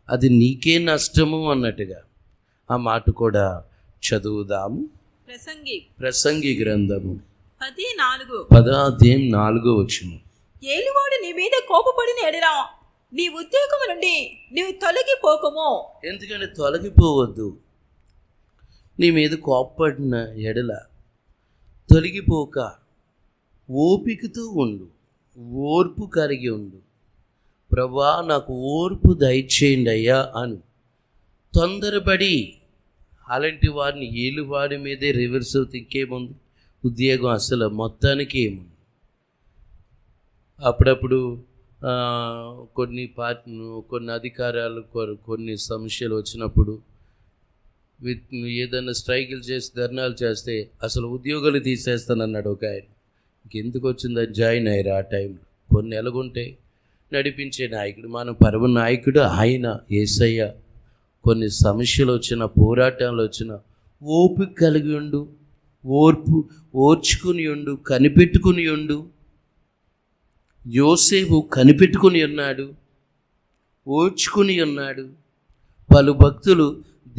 అది నీకే నష్టము అన్నట్టుగా ఆ మాట కూడా చదువుదాము. ప్రసంగి గ్రంథము 10:4 ఏలివాడు నీ మీద కోపపడిన ఎడల నీ ఉద్యోగము నుండి నీవు తొలగిపోకము. ఎందుకంటే తొలగిపోవద్దు. నీ మీద కోపపడిన ఎడల తొలగిపోక ఓపికతో ఉండు, ఓర్పు కలిగి ఉండు. ప్రభువా నాకు ఓర్పు దయచేయండి అయ్యా అని తొందరపడి అలాంటి వారిని ఏలువాడి మీదే రివర్స్ అవుతుంది. ఇంకేముంది, ఉద్యోగం అసలు మొత్తానికి ఏముంది. అప్పుడప్పుడు కొన్ని అధికారాలు కొన్ని సమస్యలు వచ్చినప్పుడు ఏదైనా స్ట్రైకులు చేసి ధర్నాలు చేస్తే అసలు ఉద్యోగాలు తీసేస్తానన్నాడు ఒక ఆయన. ఇంకెందుకు వచ్చిందని జాయిన్ అయ్యారు. ఆ టైంలో కొన్ని నెలగుంటే నడిపించే నాయకుడు, మన పరమ నాయకుడు ఆయన యేసయ్య. కొన్ని సమస్యలు వచ్చిన, పోరాటాలు వచ్చిన ఓపిక కలిగి ఉండు, ఓర్చుకుని ఉండు, కనిపెట్టుకుని ఉండు. యోసేపు కనిపెట్టుకుని ఉన్నాడు, ఓర్చుకుని ఉన్నాడు. పలు భక్తులు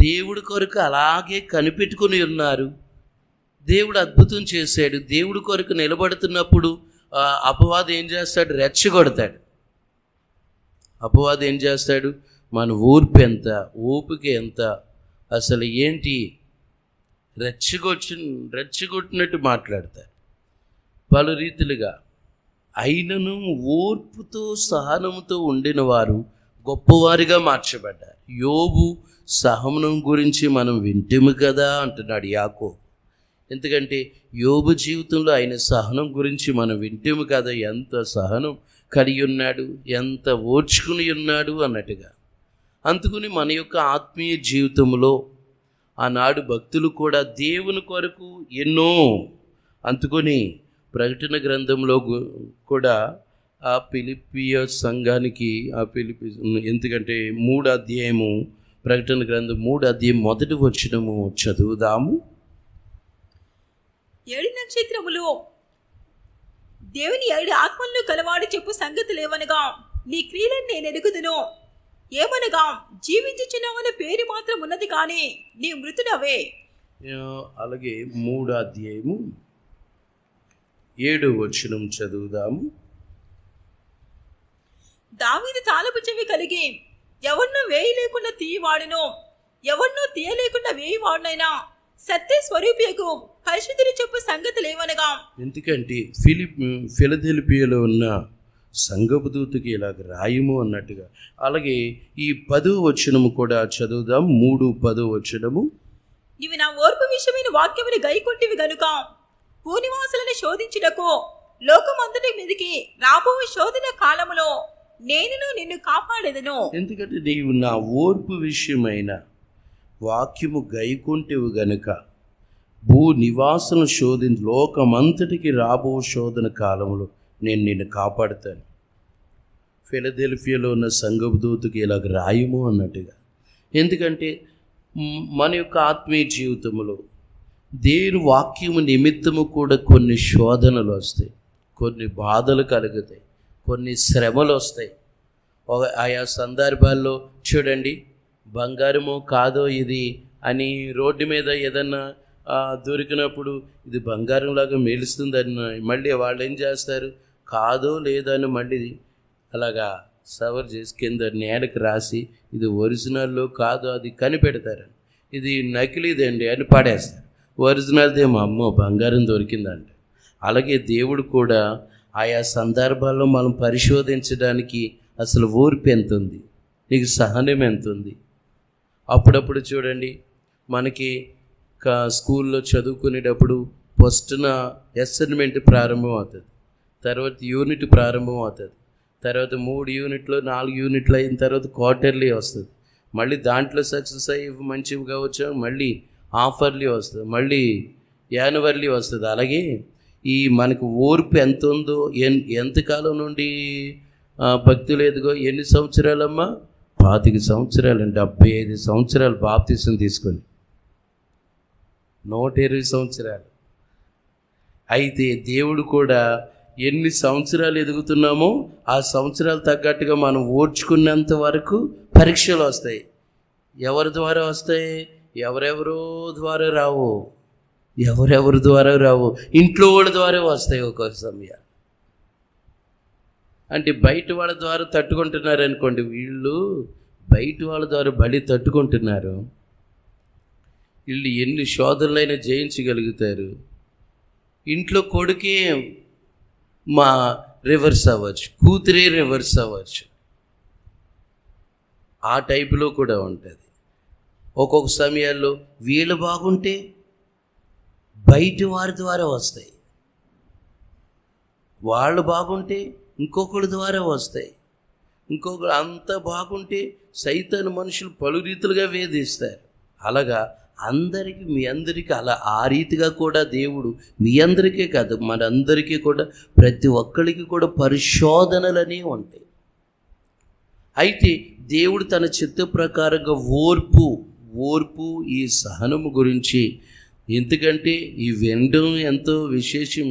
దేవుడి కొరకు అలాగే కనిపెట్టుకుని ఉన్నారు. దేవుడు అద్భుతం చేశాడు. దేవుడి కొరకు నిలబడుతున్నప్పుడు అపవాది ఏం చేస్తాడు? రెచ్చగొడతాడు. అపవాది ఏం చేస్తాడు? మన ఓర్పు ఎంత, ఓపిక ఎంత, అసలు ఏంటి, రెచ్చగొట్టినట్టు మాట్లాడతారు పలు రీతిలుగా. అయినను ఓర్పుతో సహనముతో ఉండిన వారు గొప్పవారిగా మార్చబడ్డారు. యోబు సహనం గురించి మనం వింటాము కదా అంటున్నాడు యాకోబు. ఎందుకంటే యోబు జీవితంలో ఆయన సహనం గురించి మనం వింటాము కదా, ఎంత సహనం కలిగి ఉన్నాడు, ఎంత ఓర్చుకుని ఉన్నాడు అన్నట్టుగా. అందుకని మన యొక్క ఆత్మీయ జీవితంలో ఆనాడు భక్తులు కూడా దేవుని కొరకు ఎన్నో, అందుకొని ప్రకటన గ్రంథంలో కూడా ఆ ఫిలిప్పీయ సంఘానికి ఎందుకంటే 3వ అధ్యాయము, ప్రకటన గ్రంథం 3వ అధ్యాయం 1వ వచనము చదువుదాము. 7 నక్షత్రములు దేవుని 7 ఆత్మలను కలవాడు చెప్పు సంగతి లేవనగా నీ క్రియలను నేను ఎరుగుదును. ఏమనగా జీవించుచున్నావన్న పేరు మాత్రం ఉన్నది కానీ నీ మృతుడవే. అలాగే 3వ అధ్యాయము 7వ వచనం చదువుదాము. దావీదు తాళపు చెవి కలిగి ఎవరినూ వేయలేకుండా తీయవాడును, ఎవరినూ తీయలేకుండా వేయవాడునైనా సత్య స్వరూపియకు పరిశుద్ధుని చెప్పు సంగతి లేవనగా. ఎందుకంటే ఫిలదెల్ఫియాలో ఉన్న సంఘపు దూతకి ఇలాగ రాయము అన్నట్టుగా. అలాగే ఈ 10వ వచనము కూడా చదువుదాం. 3:10 వచనము. నీవు నా ఓర్పు విషయమైన వాక్యముని గైకొంటివి గనుక భూనివాసులను శోధించుటకు లోకమంతటి మీదికి రాబో శోధన కాలములో నేను నిన్ను కాపాడేదను. ఎందుకంటే నీవు నా ఓర్పు విషయమైన వాక్యము గైకొంటివి గనుక భూ నివాసులను లోకమంతటికి రాబో శోధన కాలంలో నేను నిన్ను కాపాడుతాను. ఫిలదెల్ఫియాలో ఉన్న సంఘపు దూతకి ఇలాగ రాయము అన్నట్టుగా. ఎందుకంటే మన యొక్క ఆత్మీయ జీవితంలో దేవుని వాక్యము నిమిత్తము కూడా కొన్ని శోధనలు వస్తాయి, కొన్ని బాధలు కలుగుతాయి, కొన్ని శ్రమలు వస్తాయి. ఆయా సందర్భాల్లో చూడండి, బంగారమో కాదో ఇది అని రోడ్డు మీద ఏదన్నా దొరికినప్పుడు ఇది బంగారంలాగా మెలుస్తుందని మళ్ళీ వాళ్ళు ఏం చేస్తారు, కాదో లేదో అని మళ్ళీ అలాగా సవర్ చేసి కింద నేలకు రాసి ఇది ఒరిజినల్లో కాదో అది కనిపెడతారు. ఇది నకిలీదండి అని పడేస్తారు. ఒరిజినల్దేమో అమ్మో బంగారం దొరికిందంట. అలాగే దేవుడు కూడా ఆయా సందర్భాల్లో మనం పరిశోధించడానికి అసలు ఓర్పు ఎంత ఉంది, నీకు సహనం ఎంత ఉంది. అప్పుడప్పుడు చూడండి, మనకి స్కూల్లో చదువుకునేటప్పుడు ఫస్ట్న అసైన్మెంట్ ప్రారంభం అవుతుంది, తర్వాత యూనిట్ ప్రారంభం అవుతుంది, తర్వాత 3 యూనిట్లు 4 యూనిట్లు అయిన తర్వాత క్వార్టర్లీ వస్తుంది. మళ్ళీ దాంట్లో సక్సెస్ అయ్యి మంచిగా వచ్చా మళ్ళీ ఆఫర్లీ వస్తుంది, మళ్ళీ యాన్యువల్లీ వస్తుంది. అలాగే ఈ మనకు ఓర్పు ఎంత ఉందో, ఎంతకాలం నుండి భక్తులు ఎదుగో, ఎన్ని సంవత్సరాలమ్మా? 25 సంవత్సరాలు, 75 సంవత్సరాలు బాప్తిసం తీసుకొని 120 సంవత్సరాలు. అయితే దేవుడు కూడా ఎన్ని సంవత్సరాలు ఎదుగుతున్నామో ఆ సంవత్సరాలు తగ్గట్టుగా మనం ఓర్చుకున్నంత వరకు పరీక్షలు వస్తాయి. ఎవరి ద్వారా వస్తాయి? ఎవరెవరో ద్వారా రావు, ఎవరెవరి ద్వారా రావు, ఇంట్లో వాళ్ళ ద్వారా వస్తాయి. ఒక్కొక్క సమయం అంటే బయట వాళ్ళ ద్వారా తట్టుకుంటున్నారు అనుకోండి, వీళ్ళు బయట వాళ్ళ ద్వారా బలి తట్టుకుంటున్నారు, వీళ్ళు ఎన్ని శోధనలైనా జయించగలుగుతారు. ఇంట్లో కొడుకే మా రివర్స్ అవ్వచ్చు, కూతురే రివర్స్ అవ్వచ్చు, ఆ టైపులో కూడా ఉంటుంది. ఒక్కొక్క సమయాల్లో వీళ్ళు బాగుంటే బయట వారి ద్వారా వస్తాయి, వాళ్ళు బాగుంటే ఇంకొకరి ద్వారా వస్తాయి, ఇంకొకరు అంత బాగుంటే సైతాను మనుషులు పలు రీతులుగా వేధిస్తారు. అలాగా అందరికీ, మీ అందరికీ అలా ఆ రీతిగా కూడా దేవుడు మీ అందరికీ కాదు మనందరికీ కూడా, ప్రతి ఒక్కరికి కూడా పరిశోధనలనే ఉంటాయి. అయితే దేవుడు తన చిత్త ప్రకారంగా ఓర్పు ఈ సహనము గురించి, ఎందుకంటే ఈ వినడం ఎంతో విశేషం,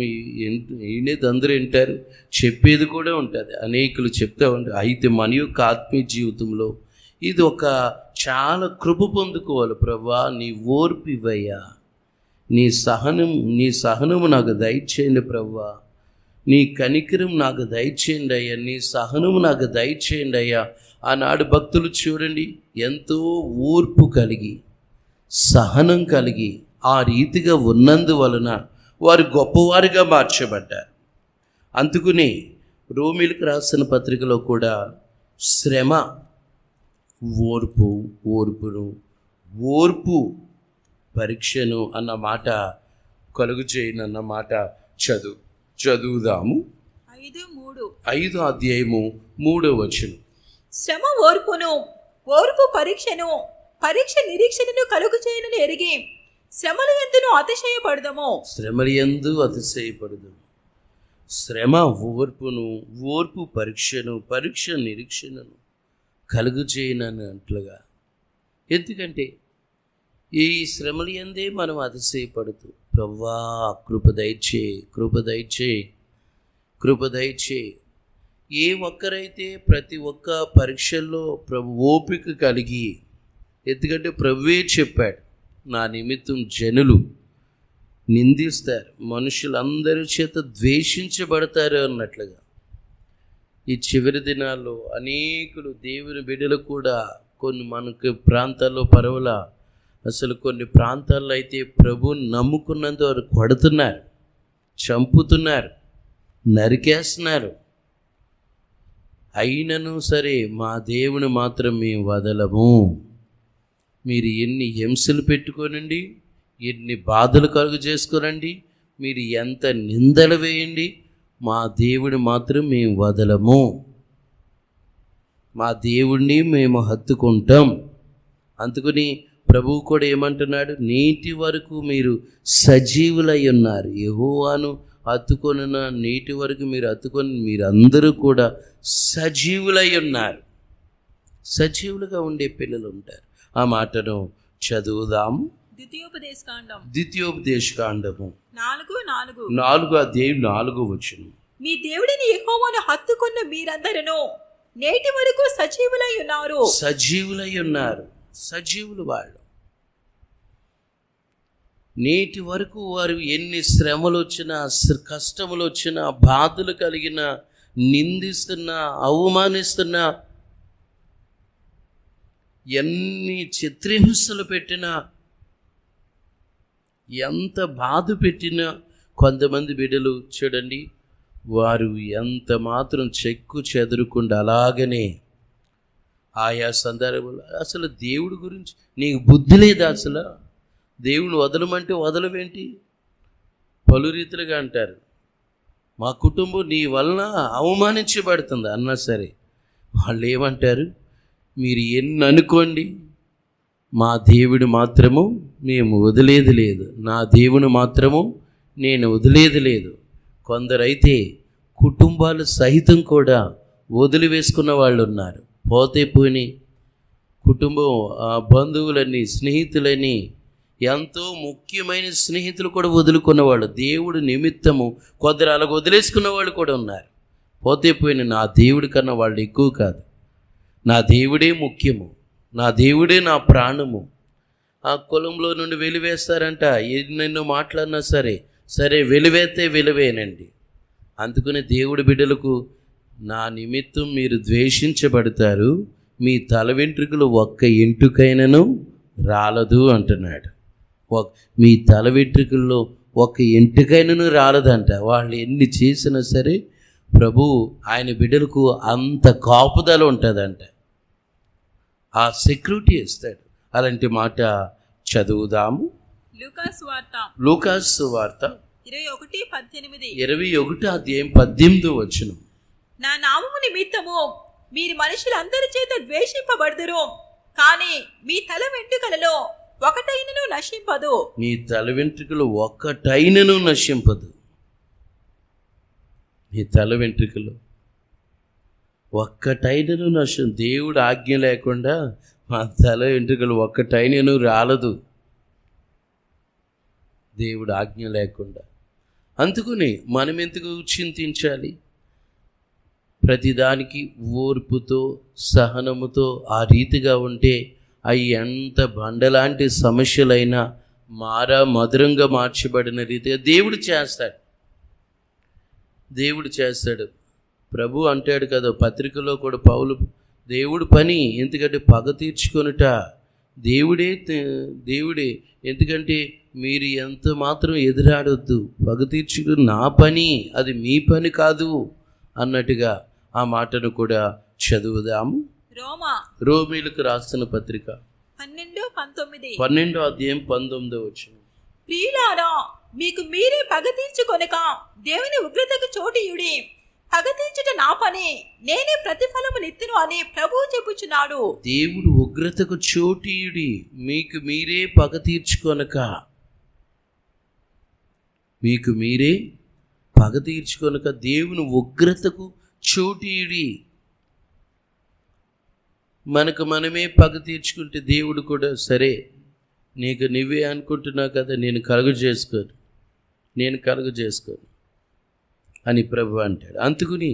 వినేది అందరూ వింటారు, చెప్పేది కూడా ఉంటుంది, అనేకులు చెప్తూ ఉంటారు. అయితే మన యొక్క ఆత్మీయ జీవితంలో ఇది ఒక చాలా కృప పొందుకోవాలి. ప్రభువా నీ ఓర్పు ఇవ్వయ్యా, నీ సహనము నాకు దయచేయండి ప్రభువా, నీ కనికరం నాకు దయచేయండి అయ్యా, నీ సహనము నాకు దయచేయండి అయ్యా. ఆనాడు భక్తులు చూడండి, ఎంతో ఓర్పు కలిగి సహనం కలిగి ఆ రీతిగా ఉన్నందువలన వారు గొప్పవారిగా మార్చబడ్డారు. అందుకుని రోమీలకు రాసిన పత్రికలో కూడా శ్రమ ఓర్పు పరీక్షను అన్న మాట కలుగు చేయనన్న మాట చదువుదాము. 5 అధ్యాయము 3వ వచనం. శ్రమ ఓర్పును, ఓర్పు పరీక్షను, పరీక్ష నిరీక్షణను కలుగు చేయనని ఎరిగి శ్రమల యందును అతిశయపడదము. శ్రమ ఓర్పును, ఓర్పు పరీక్షను, పరీక్ష నిరీక్షణను కలుగు చేయనని అంట్లుగా. ఎందుకంటే ఈ శ్రమల యందే మనం అతిశయపడుతూ, ప్రభువా కృప దయచేయి. ఏ ఒక్కరైతే ప్రతి ఒక్క పరీక్షల్లో ప్రభు ఓపిక కలిగి, ఎందుకంటే ప్రభువే చెప్పాడు, నా నిమిత్తం జనులు నిందిస్తారు, మనుషులందరి చేత ద్వేషించబడతారు అన్నట్లుగా. ఈ చివరి దినాల్లో అనేకులు దేవుని బిడ్డలు కూడా కొన్ని మనకు ప్రాంతాల్లో పరవల, అసలు కొన్ని ప్రాంతాల్లో అయితే ప్రభువుని నమ్ముకున్నందు వారు కొడుతున్నారు, చంపుతున్నారు, నరికేస్తున్నారు. అయినను సరే మా దేవుని మాత్రం మేము వదలము. మీరు ఎన్ని హింసలు పెట్టుకోనండి, ఎన్ని బాధలు కలుగు చేసుకోనండి, మీరు ఎంత నిందలు వేయండి, మా దేవుని మాత్రం మేము వదలము, మా దేవుణ్ణి మేము హత్తుకుంటాం. అందుకని ప్రభువు కూడా ఏమంటున్నాడు, నేటి వరకు మీరు సజీవులై ఉన్నారు, యెహోవాను హత్తుకొనిన నేటి వరకు మీరు హత్తుకొని మీరందరూ కూడా సజీవులై ఉన్నారు. సజీవులుగా ఉండే పిల్లలు ఉంటారు. ఆ మాటను చదువుదాము. ద్వితీయోపదేశకాండము 4 అధ్యాయం 4వ వచనం. మీ దేవుడిని యెహోవాను హత్తుకున్న మీరందరూ నేటి వరకు సజీవులై ఉన్నారు. సజీవులు వాళ్ళు. నేటి వరకు వారు ఎన్ని శ్రమలు వచ్చినా, కష్టములు వచ్చినా, బాధలు కలిగిన, నిందిస్తున్నా, అవమానిస్తున్నా, ఎన్ని చిత్రహింసలు పెట్టినా, ఎంత బాధ పెట్టినా, కొంతమంది బిడ్డలు చూడండి, వారు ఎంత మాత్రం చెక్కు చెదరకుండా అలాగనే ఆయా సందర్భంలో, అసలు దేవుడి గురించి నీకు బుద్ధి లేదా? అసలు దేవుని వదలమంటే వదలవేంటి? పలు రీతిలుగా అంటారు. మా కుటుంబం నీ వలన అవమానించబడుతుంది అన్నా సరే వాళ్ళు ఏమంటారు, మీరు ఎన్ని అనుకోండి, మా దేవుడు మాత్రము మేము వదిలేది లేదు, నా దేవుని మాత్రము నేను వదిలేది లేదు. కొందరైతే కుటుంబాలు సహితం కూడా వదిలివేసుకున్న వాళ్ళు ఉన్నారు. పోతే పోని కుటుంబం, బంధువులని, స్నేహితులని, ఎంతో ముఖ్యమైన స్నేహితులు కూడా వదులుకున్నవాళ్ళు, దేవుడి నిమిత్తము కొందరు అలాగ వదిలేసుకున్న వాళ్ళు కూడా ఉన్నారు. పోతే పోయిన నా దేవుడి కన్నా వాళ్ళు ఎక్కువ కాదు, నా దేవుడే ముఖ్యము, నా దేవుడే నా ప్రాణము. ఆ కులంలో నుండి వెలివేస్తారంట, ఎన్నెన్నో మాట్లాడినా సరే వెలివేస్తే వెలివేనండి. అందుకని దేవుడి బిడ్డలకు, నా నిమిత్తం మీరు ద్వేషించబడతారు, మీ తల వెంట్రుకలు ఒక్క ఎంటుకైనను రాలదు అంటున్నాడు. మీ తల వెంట్రుకల్లో ఒక్క ఎంటుకైనను రాలదంట. వాళ్ళు ఎన్ని చేసినా సరే ప్రభు ఆయన బిడ్డలకు అంత కాపుదల ఉంటుందంట, ఆ సెక్యూరిటీ ఇస్తాడు. అలాంటి మాట చదువుదాము. లూకాసు వార్త 21:18. నా నామము నిమిత్తము మీరు మనుషులందరి చేత ద్వేషింపబడుదురు, కానీ మీ తల వెంట్రుకలలో ఒకటైనను నశింపదు. మీ తల వెంట్రుకలు ఒక్కటైనను నశింపదు. మీ తల వెంట్రుకలు ఒక్కటైనను నశం. దేవుడు ఆజ్ఞ లేకుండా మా తల వెంట్రుకలు ఒక్కటైనను రాలదు, దేవుడు ఆజ్ఞ లేకుండా. అందుకని మనం ఎందుకు చింతించాలి? ప్రతిదానికి ఓర్పుతో సహనముతో ఆ రీతిగా ఉంటే అవి ఎంత బండలాంటి సమస్యలైనా మధురంగా మార్చబడిన రీతిగా దేవుడు చేస్తాడు. ప్రభు అంటాడు కదా పత్రికలో కూడా, పౌలు, దేవుడు పని ఎందుకంటే పగ తీర్చుకొనుట దేవుడే. ఎందుకంటే మీరు ఎంత మాత్రం ఎదురాడొద్దు, పగ తీర్చుకు నా పని, అది మీ పని కాదు అన్నట్టుగా ఆ మాటను కూడా చదువుదాము. రోమీలకు రాసిన పత్రిక 12:19. ప్రియులారా, మీకు మీరే పగ తీర్చుకొనక దేవుని ఉగ్రతకు చోటియుడి. పగ తీర్చుట నా పని, నేనే ప్రతిఫలము నిత్తును అని ప్రభువు చెప్పుచున్నాడు. దేవుడు ఉగ్రతకు చోటియుడి, మీకు మీరే పగ తీర్చుకొనక, మీకు మీరే పగ తీర్చుకొనక దేవుని ఉగ్రతకు చోటియుడి. మనకు మనమే పగ తీర్చుకుంటే దేవుడు కూడా సరే నీకు నువ్వే అనుకుంటున్నావు కదా, నేను కలుగ చేసుకోను అని ప్రభు అంటాడు. అందుకని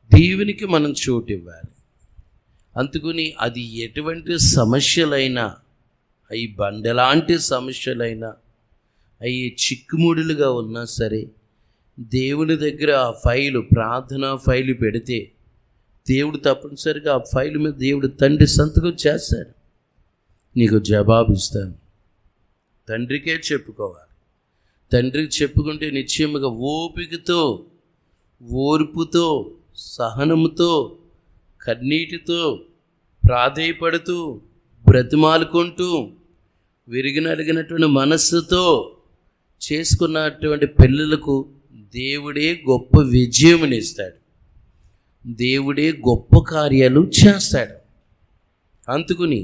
దేవునికి మనం చోటు ఇవ్వాలి. అందుకని అది ఎటువంటి సమస్యలైనా, అవి బండలాంటి సమస్యలైనా, అవి చిక్కుముడులుగా ఉన్నా సరే దేవుని దగ్గర ఆ ప్రార్థనా ఫైలు పెడితే దేవుడు తప్పనిసరిగా ఆ ఫైలు మీద దేవుడు తండ్రి సంతకం చేస్తాడు, నీకు జవాబు ఇస్తాను. తండ్రికే చెప్పుకోవాలి. తండ్రికి చెప్పుకుంటే నిశ్చయముగా ఓపికతో, ఓర్పుతో, సహనముతో, కన్నీటితో, ప్రాధేయపడుతూ, బ్రతిమాలుకుంటూ, విరిగినడిగినటువంటి మనస్సుతో చేసుకున్నటువంటి పిల్లలకు దేవుడే గొప్ప విజయమునిస్తాడు, దేవుడే గొప్ప కార్యాలు చేస్తాడు. అందుకుని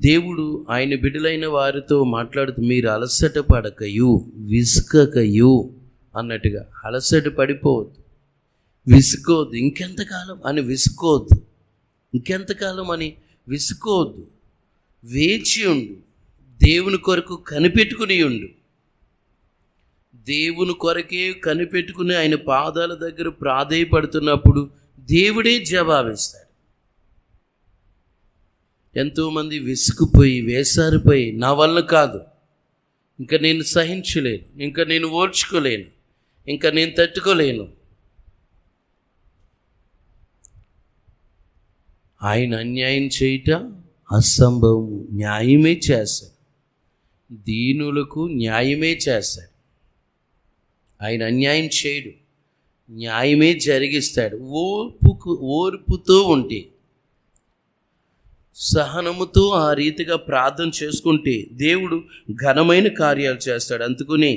దేవుడు ఆయన బిడ్డలైన వారితో మాట్లాడుతూ, మీరు అలసట పడకయు విసుకకయు అన్నట్టుగా, అలసట పడిపోవద్దు, విసుకోవద్దు, ఇంకెంతకాలం అని విసుకోవద్దు, ఇంకెంతకాలం అని విసుకోవద్దు. వేచి ఉండు, దేవుని కొరకు కనిపెట్టుకుని ఉండు. దేవుని కొరకే కనిపెట్టుకుని ఆయన పాదాల దగ్గర ప్రాధేయపడుతున్నప్పుడు దేవుడే జవాబిస్తాడు. ఎంతోమంది విసుకుపోయి వేసారిపోయి, నా వల్ల కాదు, ఇంకా నేను సహించలేను, ఇంకా నేను ఓర్చుకోలేను, ఇంకా నేను తట్టుకోలేను. ఆయన అన్యాయం చేయుట అసంభవము, న్యాయమే చేస్తాడు, దీనులకు న్యాయమే చేస్తాడు. ఆయన అన్యాయం చేయడు, న్యాయమే జరిగిస్తాడు. ఓర్పుతో ఉంటే, సహనముతో ఆ రీతిగా ప్రార్థన చేసుకుంటే దేవుడు ఘనమైన కార్యాలు చేస్తాడు. అందుకని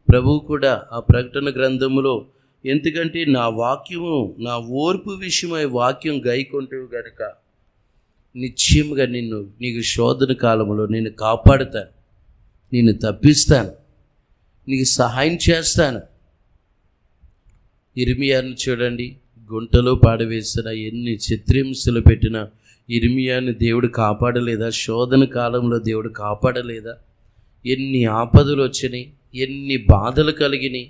ప్రభువు కూడా ఆ ప్రకటన గ్రంథములో, ఎందుకంటే నా వాక్యము, నా ఓర్పు విషయమై వాక్యం గైకొంటువు గనుక నిశ్చయముగా నీకు శోధన కాలంలో నేను కాపాడుతాను, నిన్ను తప్పిస్తాను, నీకు సహాయం చేస్తాను. ఇర్మియాను చూడండి, గుంటలో పాడవేసిన ఎన్ని చిత్రహింసలు పెట్టిన ఇర్మియాను దేవుడు కాపాడలేదా? శోధన కాలంలో దేవుడు కాపాడలేదా? ఎన్ని ఆపదలు వచ్చినాయి, ఎన్ని బాధలు కలిగినాయి,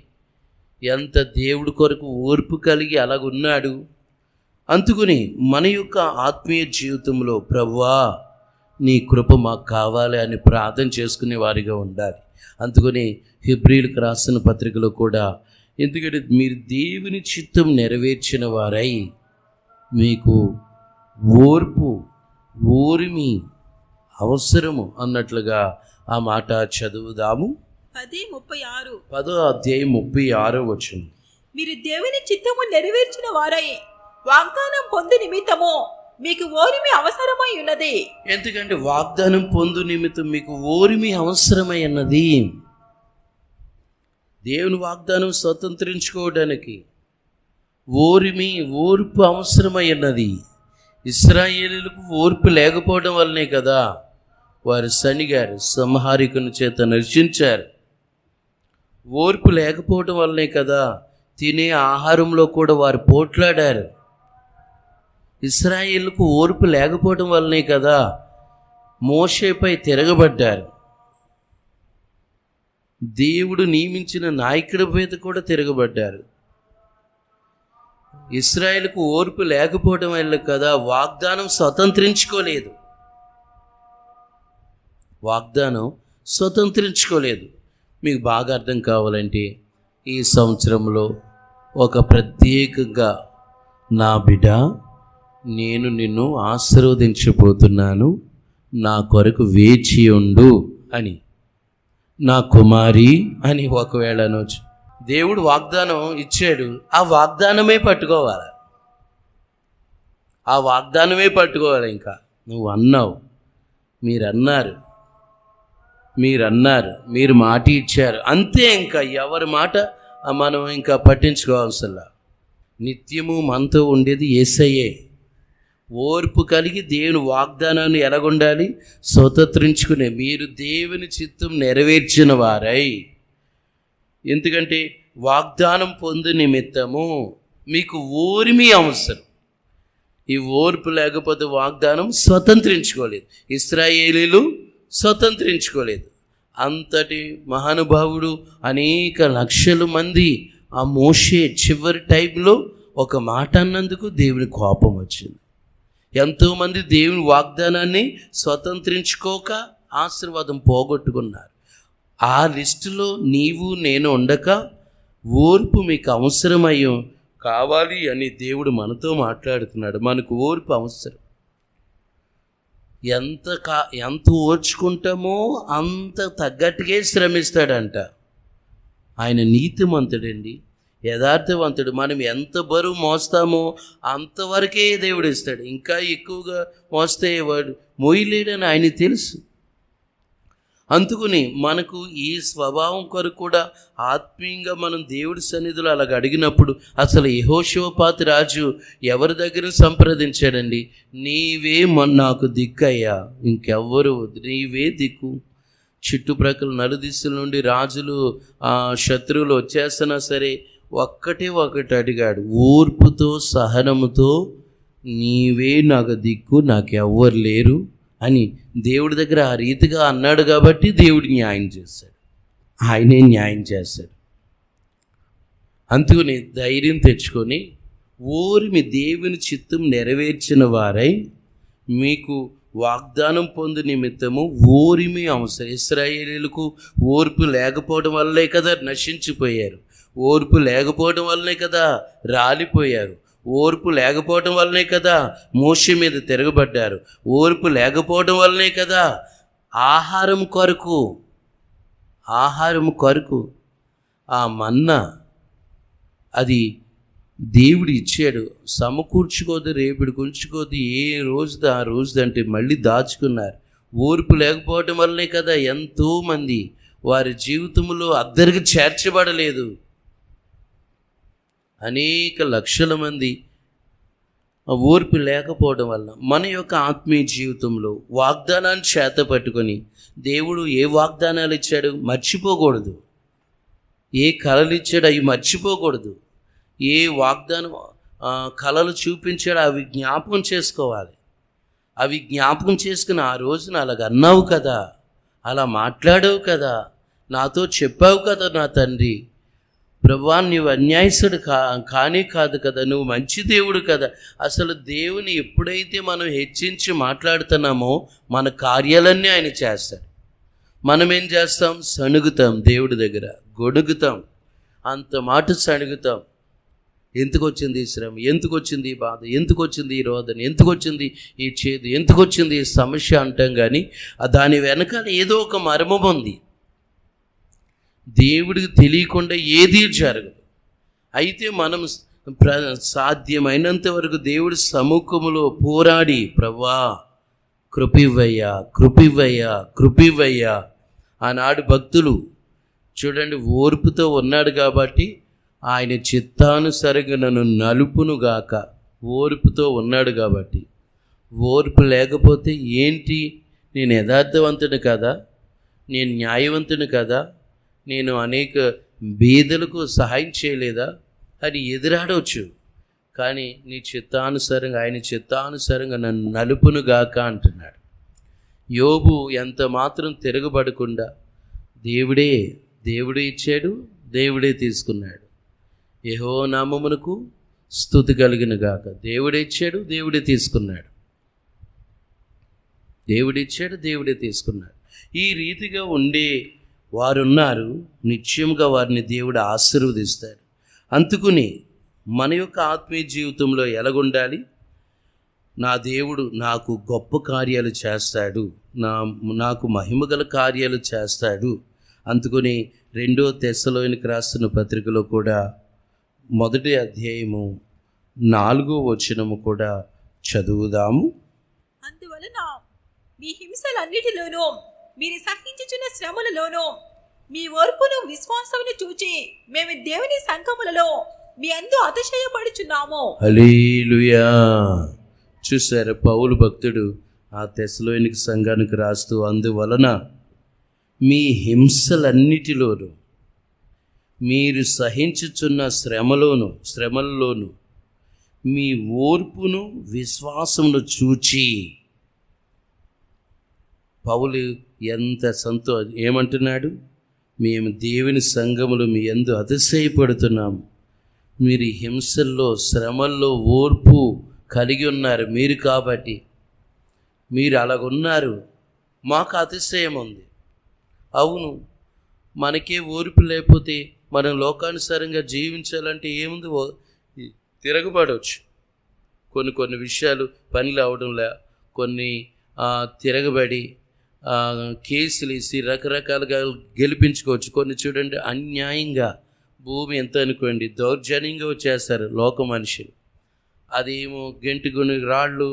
ఎంత దేవుడి కొరకు ఓర్పు కలిగి అలాగున్నాడు. అందుకని మన యొక్క ఆత్మీయ జీవితంలో ప్రభువా నీ కృప మాకు కావాలి అని ప్రార్థన చేసుకునే వారిగా ఉండాలి. అందుకని హెబ్రీయులకు రాసిన పత్రికలో కూడా, ఎందుకంటే మీరు దేవుని చిత్తం నెరవేర్చిన వారై మీకు ఓర్పు ఓరిమి అవసరము అన్నట్లుగా ఆ మాట చదువుదాము. 10వ అధ్యాయం 36వ వచనం. మీరు దేవుని చిత్తము నెరవేర్చిన వారై వాగ్దానం పొందు నిమిత్తము మీకు ఓరిమి అవసరమై ఉన్నది. ఎందుకంటే వాగ్దానం పొందు నిమిత్తం మీకు ఓరిమి అవసరమై ఉన్నది. దేవుని వాగ్దానం స్వతంత్రించుకోవడానికి ఓరిమి ఓర్పు అవసరమై ఉన్నది. ఇశ్రాయేలీయులకు ఓర్పు లేకపోవడం వల్లనే కదా వారు సనిగారు, సంహారికుని చేత నశించారు. ఓర్పు లేకపోవడం వల్లనే కదా తినే ఆహారంలో కూడా వారు పోట్లాడారు. ఇశ్రాయేలుకు ఓర్పు లేకపోవడం వల్లనే కదా మోషేపై తిరగబడ్డారు. దేవుడు నియమించిన నాయకుడి మీద కూడా తిరగబడ్డారు. ఇశ్రాయేలుకు ఓర్పు లేకపోవడం వల్ల కదా వాగ్దానం స్వతంత్రించుకోలేదు. మీకు బాగా అర్థం కావాలంటే ఈ సంవత్సరంలో ఒక ప్రత్యేకంగా, నా బిడ్డ నేను నిన్ను ఆశీర్వదించబోతున్నాను, నా కొరకు వేచి ఉండు అని, నా కుమారి అని ఒకవేళ అనొచ్చు. దేవుడు వాగ్దానం ఇచ్చాడు, ఆ వాగ్దానమే పట్టుకోవాలి. ఇంకా నువ్వు అన్నావు, మీరు మాట ఇచ్చారు, అంతే. ఇంకా ఎవరి మాట మనం ఇంకా పట్టించుకోవాల్సిందా. నిత్యము మనతో ఉండేది యేసయ్యే. ఓర్పు కలిగి దేవుని వాగ్దానాన్ని ఎలాగుండాలి? స్వతంత్రించుకునే మీరు దేవుని చిత్తం నెరవేర్చిన వారై. ఎందుకంటే వాగ్దానం పొందు నిమిత్తము మీకు ఓర్మి అవసరం. ఈ ఓర్పు లేకపోతే వాగ్దానం స్వతంత్రించుకోలేదు. ఇశ్రాయేలీయులు స్వతంత్రించుకోలేదు. అంతటి మహానుభావుడు, అనేక లక్షల మంది ఆ మోషే చివరి టైంలో ఒక మాట అన్నందుకు దేవుని కోపం వచ్చింది. ఎంతోమంది దేవుని వాగ్దానాన్ని స్వతంత్రించుకోక ఆశీర్వాదం పోగొట్టుకున్నారు. ఆ లిస్టులో నీవు నేను ఉండక ఓర్పు మీకు అవసరమయ్యో కావాలి అని దేవుడు మనతో మాట్లాడుతున్నాడు. మనకు ఓర్పు అవసరం. ఎంత ఓర్చుకుంటామో అంత తగ్గట్టుగా శ్రమిస్తాడంట. ఆయన నీతిమంతుడండి, యథార్థవంతుడు. మనం ఎంత బరువు మోస్తామో అంతవరకే దేవుడు ఇస్తాడు. ఇంకా ఎక్కువగా మోస్తే వాడు మోయలేడని ఆయన తెలుసు. అందుకని మనకు ఈ స్వభావం కొరకు కూడా ఆత్మీయంగా మనం దేవుడి సన్నిధిలో అలాగ అడిగినప్పుడు, అసలు యెహోషాపాతు రాజు ఎవరి దగ్గర సంప్రదించాడండి? నీవే నాకు దిక్కయ్యా, ఇంకెవ్వరు, నీవే దిక్కు. చుట్టుప్రక్కల నలుదిశల నుండి రాజులు శత్రువులు వచ్చేస్తున్నా సరే ఒకటి అడిగాడు, ఓర్పుతో సహనముతో, నీవే నాకు దిక్కు, నాకెవ్వరు లేరు అని దేవుడి దగ్గర ఆ రీతిగా అన్నాడు. కాబట్టి దేవుడు న్యాయం చేశాడు, ఆయనే న్యాయం చేశాడు. అందుకని ధైర్యం తెచ్చుకొని ఓర్మి దేవుని చిత్తం నెరవేర్చిన వారై మీకు వాగ్దానం పొందు నిమిత్తము ఓరిమి అవసరం. ఇశ్రాయేలీయులకు ఓర్పు లేకపోవడం వల్లే కదా నశించిపోయారు. ఓర్పు లేకపోవడం వల్లనే కదా రాలిపోయారు. ఓర్పు లేకపోవడం వల్లనే కదా మోషే మీద తిరగబడ్డారు. ఓర్పు లేకపోవడం వల్లనే కదా ఆహారం కొరకు ఆ మన్నా అది దేవుడు ఇచ్చాడు. సమకూర్చుకోదు, రేపుడికి ఉంచుకోదు, ఏ రోజుది ఆ రోజుది అంటే మళ్ళీ దాచుకున్నారు. ఓర్పు లేకపోవడం వల్లనే కదా ఎంతోమంది వారి జీవితంలో అద్దరికి చేర్చబడలేదు. అనేక లక్షల మంది ఓర్పు లేకపోవడం వల్ల మన యొక్క ఆత్మీయ జీవితంలో వాగ్దానాన్ని చేత పట్టుకొని దేవుడు ఏ వాగ్దానాలు ఇచ్చాడు మర్చిపోకూడదు, ఏ కళలు ఇచ్చాడు అవి మర్చిపోకూడదు, ఏ వాగ్దానం కళలు చూపించాడు అవి జ్ఞాపకం చేసుకోవాలి. అవి జ్ఞాపకం చేసుకుని ఆ రోజున అలాగ అన్నావు కదా, అలా మాట్లాడావు కదా, నాతో చెప్పావు కదా నా తండ్రి, ప్రభువా నువ్వు అన్యాయస్తుడు కానే కాదు కదా, నువ్వు మంచి దేవుడు కదా. అసలు దేవుని ఎప్పుడైతే మనం హెచ్చించి మాట్లాడుతున్నామో మన కార్యాలన్నీ ఆయన చేస్తాడు. మనం ఏం చేస్తాం? సణుగుతాం, దేవుడి దగ్గర గొడుగుతాం, అంత మాట సణుగుతాం. ఎందుకు వచ్చింది ఈ శ్రమ, ఎందుకు వచ్చింది ఈ బాధ, ఎందుకు వచ్చింది ఈ రోదన, ఎందుకు వచ్చింది ఈ చేదు, ఎందుకు వచ్చింది ఈ సమస్య అంటాం. కానీ దాని వెనకాల ఏదో ఒక మర్మం ఉంది. దేవుడికి తెలియకుండా ఏదీ జరగదు. అయితే మనం సాధ్యమైనంత వరకు దేవుడి సముఖములో పోరాడి, ప్రభువా కృపివ్వయ్యా, కృపివ్వయ్యా, కృపివ్వయ్యా. ఆనాడు భక్తులు చూడండి, ఓర్పుతో ఉన్నాడు కాబట్టి ఆయన చిత్తానుసరంగా నన్ను నలుపునుగాక, ఓర్పుతో ఉన్నాడు కాబట్టి. ఓర్పు లేకపోతే ఏంటి, నేను యథార్థవంతుని కదా, నేను న్యాయవంతుని కదా, నేను అనేక బీదలకు సహాయం చేయలేదా అని ఎదురాడవచ్చు. కానీ నీ చిత్తానుసారంగా, ఆయన చిత్తానుసారంగా నన్ను నలుపునుగాక అంటున్నాడు. యోబు ఎంత మాత్రం తిరగబడకుండా దేవుడే ఇచ్చాడు, దేవుడే తీసుకున్నాడు. యెహోవా నామమునకు స్తుతి కలుగును గాక. దేవుడే ఇచ్చాడు, దేవుడే తీసుకున్నాడు, దేవుడిచ్చాడు, దేవుడే తీసుకున్నాడు. ఈ రీతిగా ఉండే వారున్నారు, నిశ్చయంగా వారిని దేవుడు ఆశీర్వదిస్తాడు. అందుకుని మన యొక్క ఆత్మీయ జీవితంలో ఎలాగుండాలి? నా దేవుడు నాకు గొప్ప కార్యాలు చేస్తాడు, నాకు మహిమగల కార్యాలు చేస్తాడు. అందుకని 2 తెస్సలోనికీ రాసిన పత్రికలో కూడా 1వ అధ్యాయము 4వ వచనము కూడా చదువుదాము. అందువలన మీ హింసలన్నిటిలోనూ మీరు సహించుచున్న శ్రమలలోనూ మీ ఓర్పును విశ్వాసమును చూచి మేము దేవుని సంఘములలో మీ అందు అతిశయపడుచున్నాము. హల్లెలూయా. చూసారా, పౌలు భక్తుడు ఆ తెస్సలోనికీ సంఘానికి రాస్తూ, అందువలన మీ హింసలన్నిటిలోనూ మీరు సహించుచున్న శ్రమలలోను మీ ఓర్పును విశ్వాసమును చూచి. పౌలు ఎంత ఏమంటున్నాడు? మేము దేవుని సంఘములో మీ యందు అతిశయపడుతున్నాము. మీరు హింసల్లో, శ్రమల్లో ఓర్పు కలిగి ఉన్నారు మీరు, కాబట్టి మీరు అలాగున్నారు, మాకు అతిశయం ఉంది. అవును, మనకే ఓర్పు లేకపోతే మనం లోకానుసారంగా జీవించాలంటే ఏముంది? తిరగబడవచ్చు. కొన్ని విషయాలు పనులు అవడంలే, కొన్ని తిరగబడి కేసులు వేసి రకరకాలుగా గెలిపించుకోవచ్చు. కొన్ని చూడండి, అన్యాయంగా భూమి ఎంత అనుకోండి దౌర్జన్యంగా వచ్చేస్తారు లోక మనుషులు. అదేమో గెంటుకొని రాళ్ళు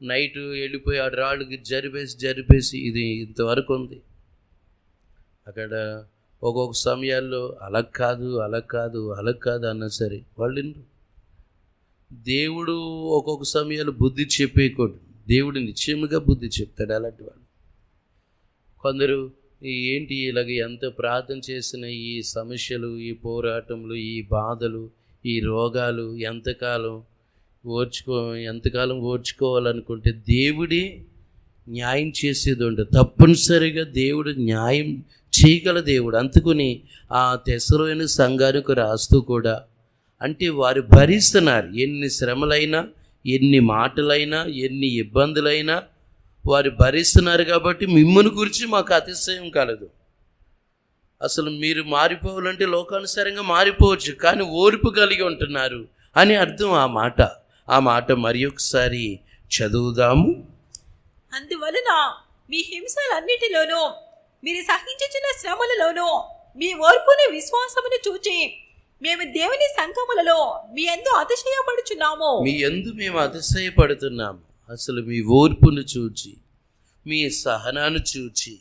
నైటు వెళ్ళిపోయి ఆ రాళ్ళకి జరిపేసి ఇది ఇంతవరకు ఉంది. అక్కడ ఒక్కొక్క సమయాల్లో అలా కాదు అన్నా సరే వాళ్ళు దేవుడు ఒక్కొక్క సమయాలు బుద్ధి చెప్పేయకూడదు. దేవుడు నిశ్చయముగా బుద్ధి చెప్తాడు అలాంటి వాళ్ళు. కొందరు ఏంటి ఇలాగ ఎంత ప్రార్థన చేసిన ఈ సమస్యలు, ఈ పోరాటములు, ఈ బాధలు, ఈ రోగాలు ఎంతకాలం ఓర్చుకోవాలనుకుంటే దేవుడే న్యాయం చేసేది ఉండదు. తప్పనిసరిగా దేవుడు న్యాయం చేయగల దేవుడు. అందుకుని ఆ తెస్సలోనికీ సంఘానికి రాస్తూ కూడా, అంటే వారు భరిస్తున్నారు, ఎన్ని శ్రమలైనా, ఎన్ని మాటలైనా, ఎన్ని ఇబ్బందులైనా వారు భరిస్తున్నారు. కాబట్టి మిమ్మల్ని గురించి మాకు అతిశయం కలదు. అసలు మీరు మారిపోవాలంటే లోకానుసారంగా మారిపోవచ్చు, కానీ ఓర్పు కలిగి ఉంటున్నారు అని అర్థం. ఆ మాట మరి ఒకసారి చదువుదాము. అందువలన మీ హింసలన్నిటిలోనూ మీరు సహించుచున్న శ్రమలలోనూ మీ ఓర్పును విశ్వాసమును చూచి మేము దేవుని సంఘములలో మీ యందు అతిశయపడుచున్నాము. మీ యందు మేము అతిశయపడుతున్నాము. అసలు మీ ఓర్పును చూచి, మీ సహనాన్ని చూచి,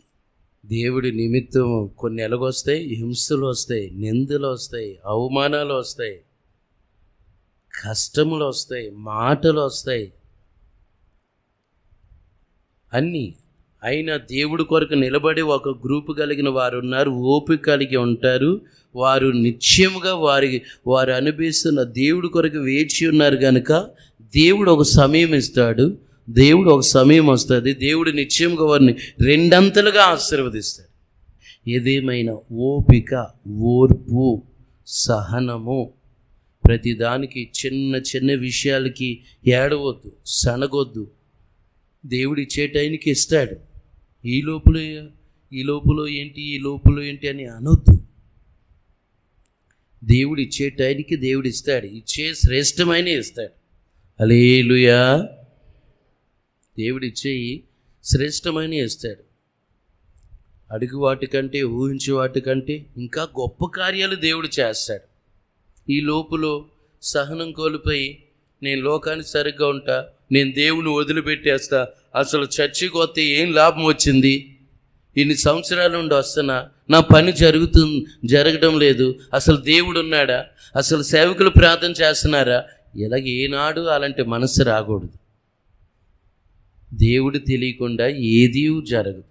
దేవుడి నిమిత్తం కొన్ని ఎలాగొస్తాయి, హింసలు వస్తాయి, నిందలు వస్తాయి, అవమానాలు వస్తాయి, కష్టములు వస్తాయి, మాటలు వస్తాయి, అన్నీ. అయినా దేవుడి కొరకు నిలబడి ఒక గ్రూపు కలిగిన వారు ఉన్నారు, ఓపిక కలిగి ఉంటారు. వారు నిశ్చయముగా వారు అనుభవిస్తున్న దేవుడి కొరకు వేచి ఉన్నారు కనుక దేవుడు ఒక సమయం ఇస్తాడు, దేవుడు ఒక సమయం వస్తుంది, దేవుడు నిశ్చయముగా వారిని రెండంతలుగా ఆశీర్వదిస్తాడు. ఏదేమైనా ఓపిక, ఓర్పు, సహనము, ప్రతిదానికి చిన్న చిన్న విషయాలకి ఏడవద్దు, సనగొద్దు. దేవుడు ఇచ్చే టైంకి ఇస్తాడు. ఈ లోపల ఏంటి అని అనొద్దు. దేవుడు ఇచ్చే టైంకి దేవుడు ఇస్తాడు, ఇచ్చే శ్రేష్టమైన ఇస్తాడు. హల్లెలూయా. దేవుడు ఇచ్చేయి శ్రేష్టమైన ఇస్తాడు. అడుగు వాటికంటే, ఊహించే వాటికంటే ఇంకా గొప్ప కార్యాలు దేవుడు చేస్తాడు. ఈ లోపల సహనం కోల్పోయి నేను లోకానికి సరిగ్గా ఉంటా, నేను దేవుని వదిలిపెట్టేస్తా, అసలు చర్చికి వస్తే ఏం లాభం వచ్చింది, ఇన్ని సంవత్సరాల నుండి వస్తున్నా, నా పని జరగడం లేదు, అసలు దేవుడు ఉన్నాడా, అసలు సేవకులు ప్రార్థన చేస్తున్నారా, ఇలాగ ఏనాడు అలాంటి మనసు రాకూడదు. దేవుడు తెలియకుండా ఏదీ జరగదు,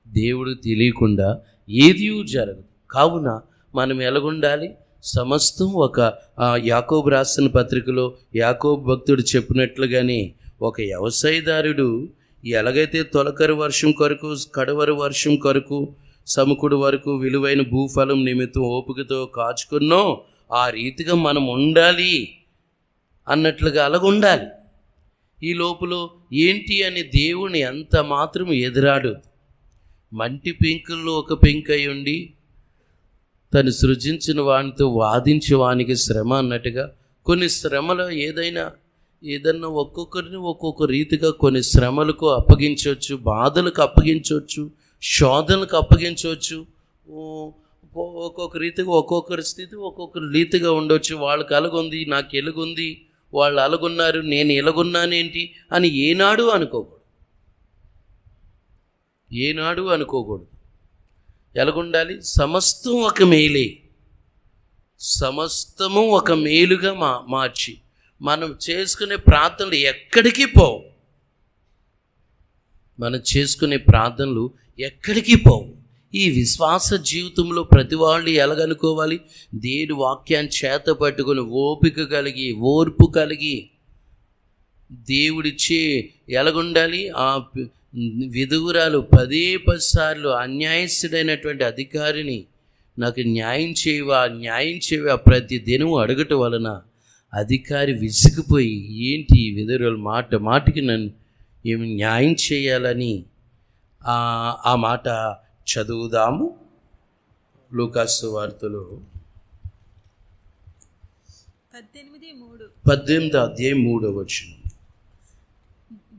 దేవుడు తెలియకుండా ఏదీ జరగదు. కావున మనం ఎలాగుండాలి? సమస్తం ఒక యాకోబు రాసిన పత్రికలో యాకోబు భక్తుడు చెప్పినట్లుగానే ఒక వ్యవసాయదారుడు ఎలాగైతే తొలకరి వర్షం కొరకు, కడవరి వర్షం కొరకు, సముకుడు వరకు విలువైన భూఫలం నిమిత్తం ఓపికతో కాచుకున్నో ఆ రీతిగా మనం ఉండాలి అన్నట్లుగా అలాగుండాలి. ఈ లోపల ఏంటి అని దేవుని ఎంత మాత్రం ఎదురాడు. మంటి పెంకుల్లో ఒక పెంకై ఉండి తను సృజించిన వానితో వాదించే వానికి శ్రమ అన్నట్టుగా కొన్ని శ్రమలు ఏదన్నా ఒక్కొక్కరిని ఒక్కొక్క రీతిగా కొన్ని శ్రమలకు అప్పగించవచ్చు, బాధలకు అప్పగించవచ్చు, శోధనలకు అప్పగించవచ్చు. ఒక్కొక్క రీతిగా ఒక్కొక్కరి స్థితి ఒక్కొక్కరి రీతిగా ఉండొచ్చు. వాళ్ళకి అలగుంది, నాకు ఎలుగుంది, వాళ్ళు అలగున్నారు, నేను ఎలాగున్నానేంటి అని ఏనాడు అనుకోకూడదు. ఎలాగుండాలి? సమస్తం ఒక మేలే, సమస్తము ఒక మేలుగా మార్చి మనం చేసుకునే ప్రార్థనలు ఎక్కడికి పోవు. ఈ విశ్వాస జీవితంలో ప్రతి వాళ్ళు ఎలాగనుకోవాలి? దేవుడి వాక్యాన్ని చేత పట్టుకొని ఓపిక కలిగి, ఓర్పు కలిగి, దేవుడిచ్చే ఎలాగుండాలి? ఆ విధువురాలు 10 సార్లు అన్యాయస్తుడైనటువంటి అధికారిని నాకు న్యాయం చేయవా ప్రతి దినం అడగటం వలన అధికారి విసిగిపోయి ఏంటి ఈ విధువురాలు మాటికి నన్ను ఏమి న్యాయం చేయాలని ఆ మాట చదువుదాము. లూకాసు వార్తలో 18:3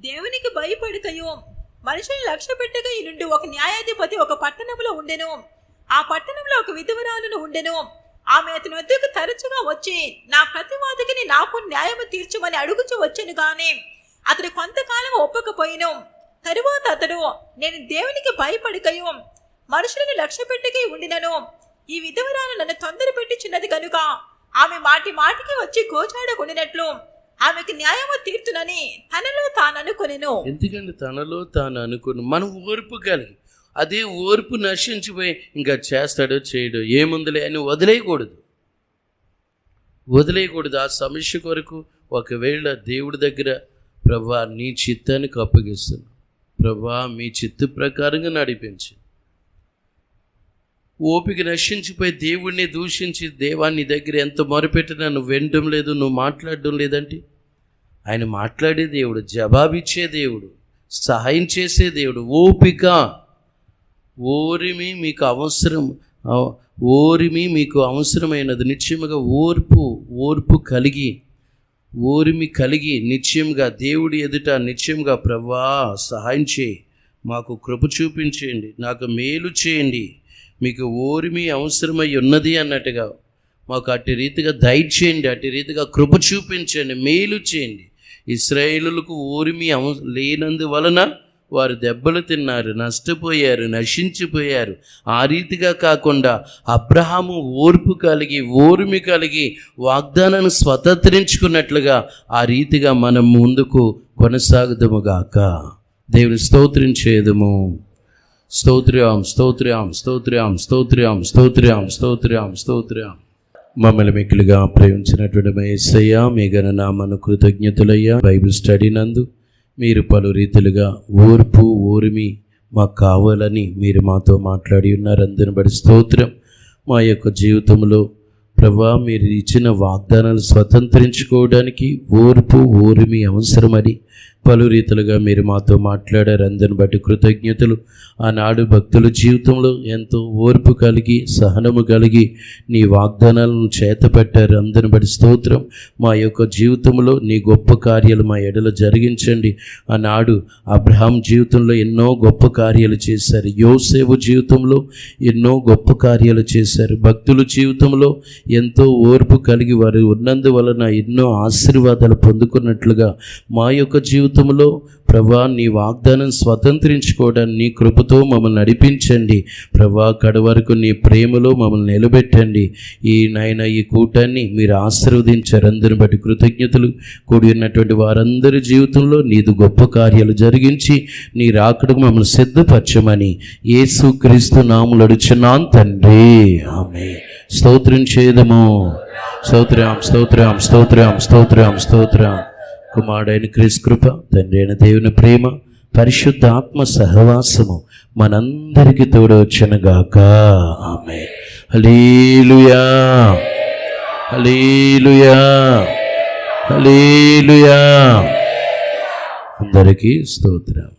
దేవునికి భయపడకయో మనుషుని లక్ష్య పెట్టగా ఈ నుండి ఒక న్యాయాధిపతి ఒక పట్టణంలో ఉండెను. ఆ పట్టణంలో ఒక విధవరాలును ఉండెను. ఆమె అతని వద్దకు తరచుగా వచ్చి నా ప్రతివాదికి నాకు న్యాయము తీర్చుమని అడుగుచూ వచ్చెను గాని అతడు కొంతకాలం ఒప్పకపోయిను. తరువాత అతడు నేను దేవునికి భయపడకయో మనుషులను లక్ష్య పెట్టకై ఉండినను, ఈ విధవరాలు నన్ను తొందర పెట్టిచున్నది కనుక ఆమె మాటికి వచ్చి గోచాడకుండినట్లు ఆమెకు న్యాయము తీర్చునని తనలో తాను అనుకొనెను. ఎందుకంటే తనలో తాను అనుకుని మనం ఓర్పు కలిగి, అదే ఓర్పు నశించిపోయి ఇంకా చేస్తాడో చేయడో ఏముందిలే అని వదిలేయకూడదు. ఆ సమస్య కొరకు ఒకవేళ దేవుడి దగ్గర ప్రభా నీ చిత్తానికి అప్పగిస్తాను, ప్రభా మీ చిత్త ప్రకారంగా నడిపించి, ఓపిక నశించిపోయి దేవుడిని దూషించి దేవాన్ని దగ్గర ఎంత మొరపెట్టినా నువ్వు వినడం లేదు, నువ్వు మాట్లాడడం లేదంటే ఆయన మాట్లాడే దేవుడు, జవాబిచ్చే దేవుడు, సహాయం చేసే దేవుడు. ఓపిక, ఓరిమి మీకు అవసరమైనది. నిశ్చయముగా ఓర్పు కలిగి, ఓరిమి కలిగి నిశ్చయంగా దేవుడి ఎదుట నిశ్చయంగా ప్రభా సహాయం చేయి, మాకు కృప చూపించేయండి, నాకు మేలు చేయండి, మీకు ఓరిమి అవసరమై ఉన్నది అన్నట్టుగా మాకు అట్టి రీతిగా దయచేయండి, అట్టి రీతిగా కృప చూపించండి, మేలు చేయండి. ఇశ్రాయేలులకు ఓరిమి లేనందువలన వారు దెబ్బలు తిన్నారు, నష్టపోయారు, నశించిపోయారు. ఆ రీతిగా కాకుండా అబ్రహాము ఓర్పు కలిగి ఓర్మి కలిగి వాగ్దానాన్ని స్వతంత్రించుకున్నట్లుగా ఆ రీతిగా మనం ముందుకు కొనసాగుదముగాక. దేవుని స్తోత్రించేదము. స్తోత్ర్యం స్తోత్ర్యం స్తోత్ర్యం స్తోత్ర్యం స్తోత్ర్యం స్తోత్ర్యం స్తోత్ర్యం. మమ్మల్ని మిక్కులుగా ప్రేమించినటువంటి మా యేసయ్య, మీ ఘననామమునకు కృతజ్ఞతలయ్యా. బైబిల్ స్టడీ నందు మీరు పలు రీతిలుగా ఓర్పు ఓర్మి మాకు కావాలని మీరు మాతో మాట్లాడి ఉన్నారు. అందుని బట్టి స్తోత్రం. మా యొక్క జీవితంలో ప్రభా మీరు ఇచ్చిన వాగ్దానాలు స్వతంత్రించుకోవడానికి ఓర్పు ఓర్మి అవసరమని పలు రీతిలుగా మీరు మాతో మాట్లాడారు. అందరిని బట్టి కృతజ్ఞతలు. ఆనాడు భక్తుల జీవితంలో ఎంతో ఓర్పు కలిగి సహనము కలిగి నీ వాగ్దానాలను చేతపెట్టారు. అందరిని బట్టి స్తోత్రం. మా యొక్క జీవితంలో నీ గొప్ప కార్యాలు మా ఎడల జరిగించండి. ఆనాడు అబ్రహాం జీవితంలో ఎన్నో గొప్ప కార్యాలు చేశారు. యోసేపు జీవితంలో ఎన్నో గొప్ప కార్యాలు చేశారు. భక్తుల జీవితంలో ఎంతో ఓర్పు కలిగి వారు ఉన్నందువలన ఎన్నో ఆశీర్వాదాలు పొందుకున్నట్లుగా మా యొక్క జీవితంలో ప్రభా నీ వాగ్దానం స్వతంత్రించుకోవడానికి నీ కృపతో మమ్మల్ని నడిపించండి. ప్రభా కడవరకు నీ ప్రేమలో మమ్మల్ని నిలబెట్టండి. ఈ కూటాన్ని మీరు ఆశీర్వదించారు. అందరిని బట్టి కృతజ్ఞతలు. కూడి ఉన్నటువంటి వారందరి జీవితంలో నీదు గొప్ప కార్యాలు జరిగించి నీ రాకడకు మమ్మల్ని సిద్ధపరచమని యేసుక్రీస్తు నామములో అడుగుచున్నాను తండ్రి, ఆమేన్. స్తోత్రం చేయదము. స్తోత్రం స్తోత్రం స్తోత్రం స్తోత్రం స్తోత్రం. కుమారుడైన క్రీస్తు కృప, తండ్రి అయిన దేవుని ప్రేమ, పరిశుద్ధ ఆత్మ సహవాసము మనందరికీ తోడవచ్చునుగాక. ఆమేన్. హల్లెలూయా హల్లెలూయా హల్లెలూయా. అందరికీ స్తోత్రం.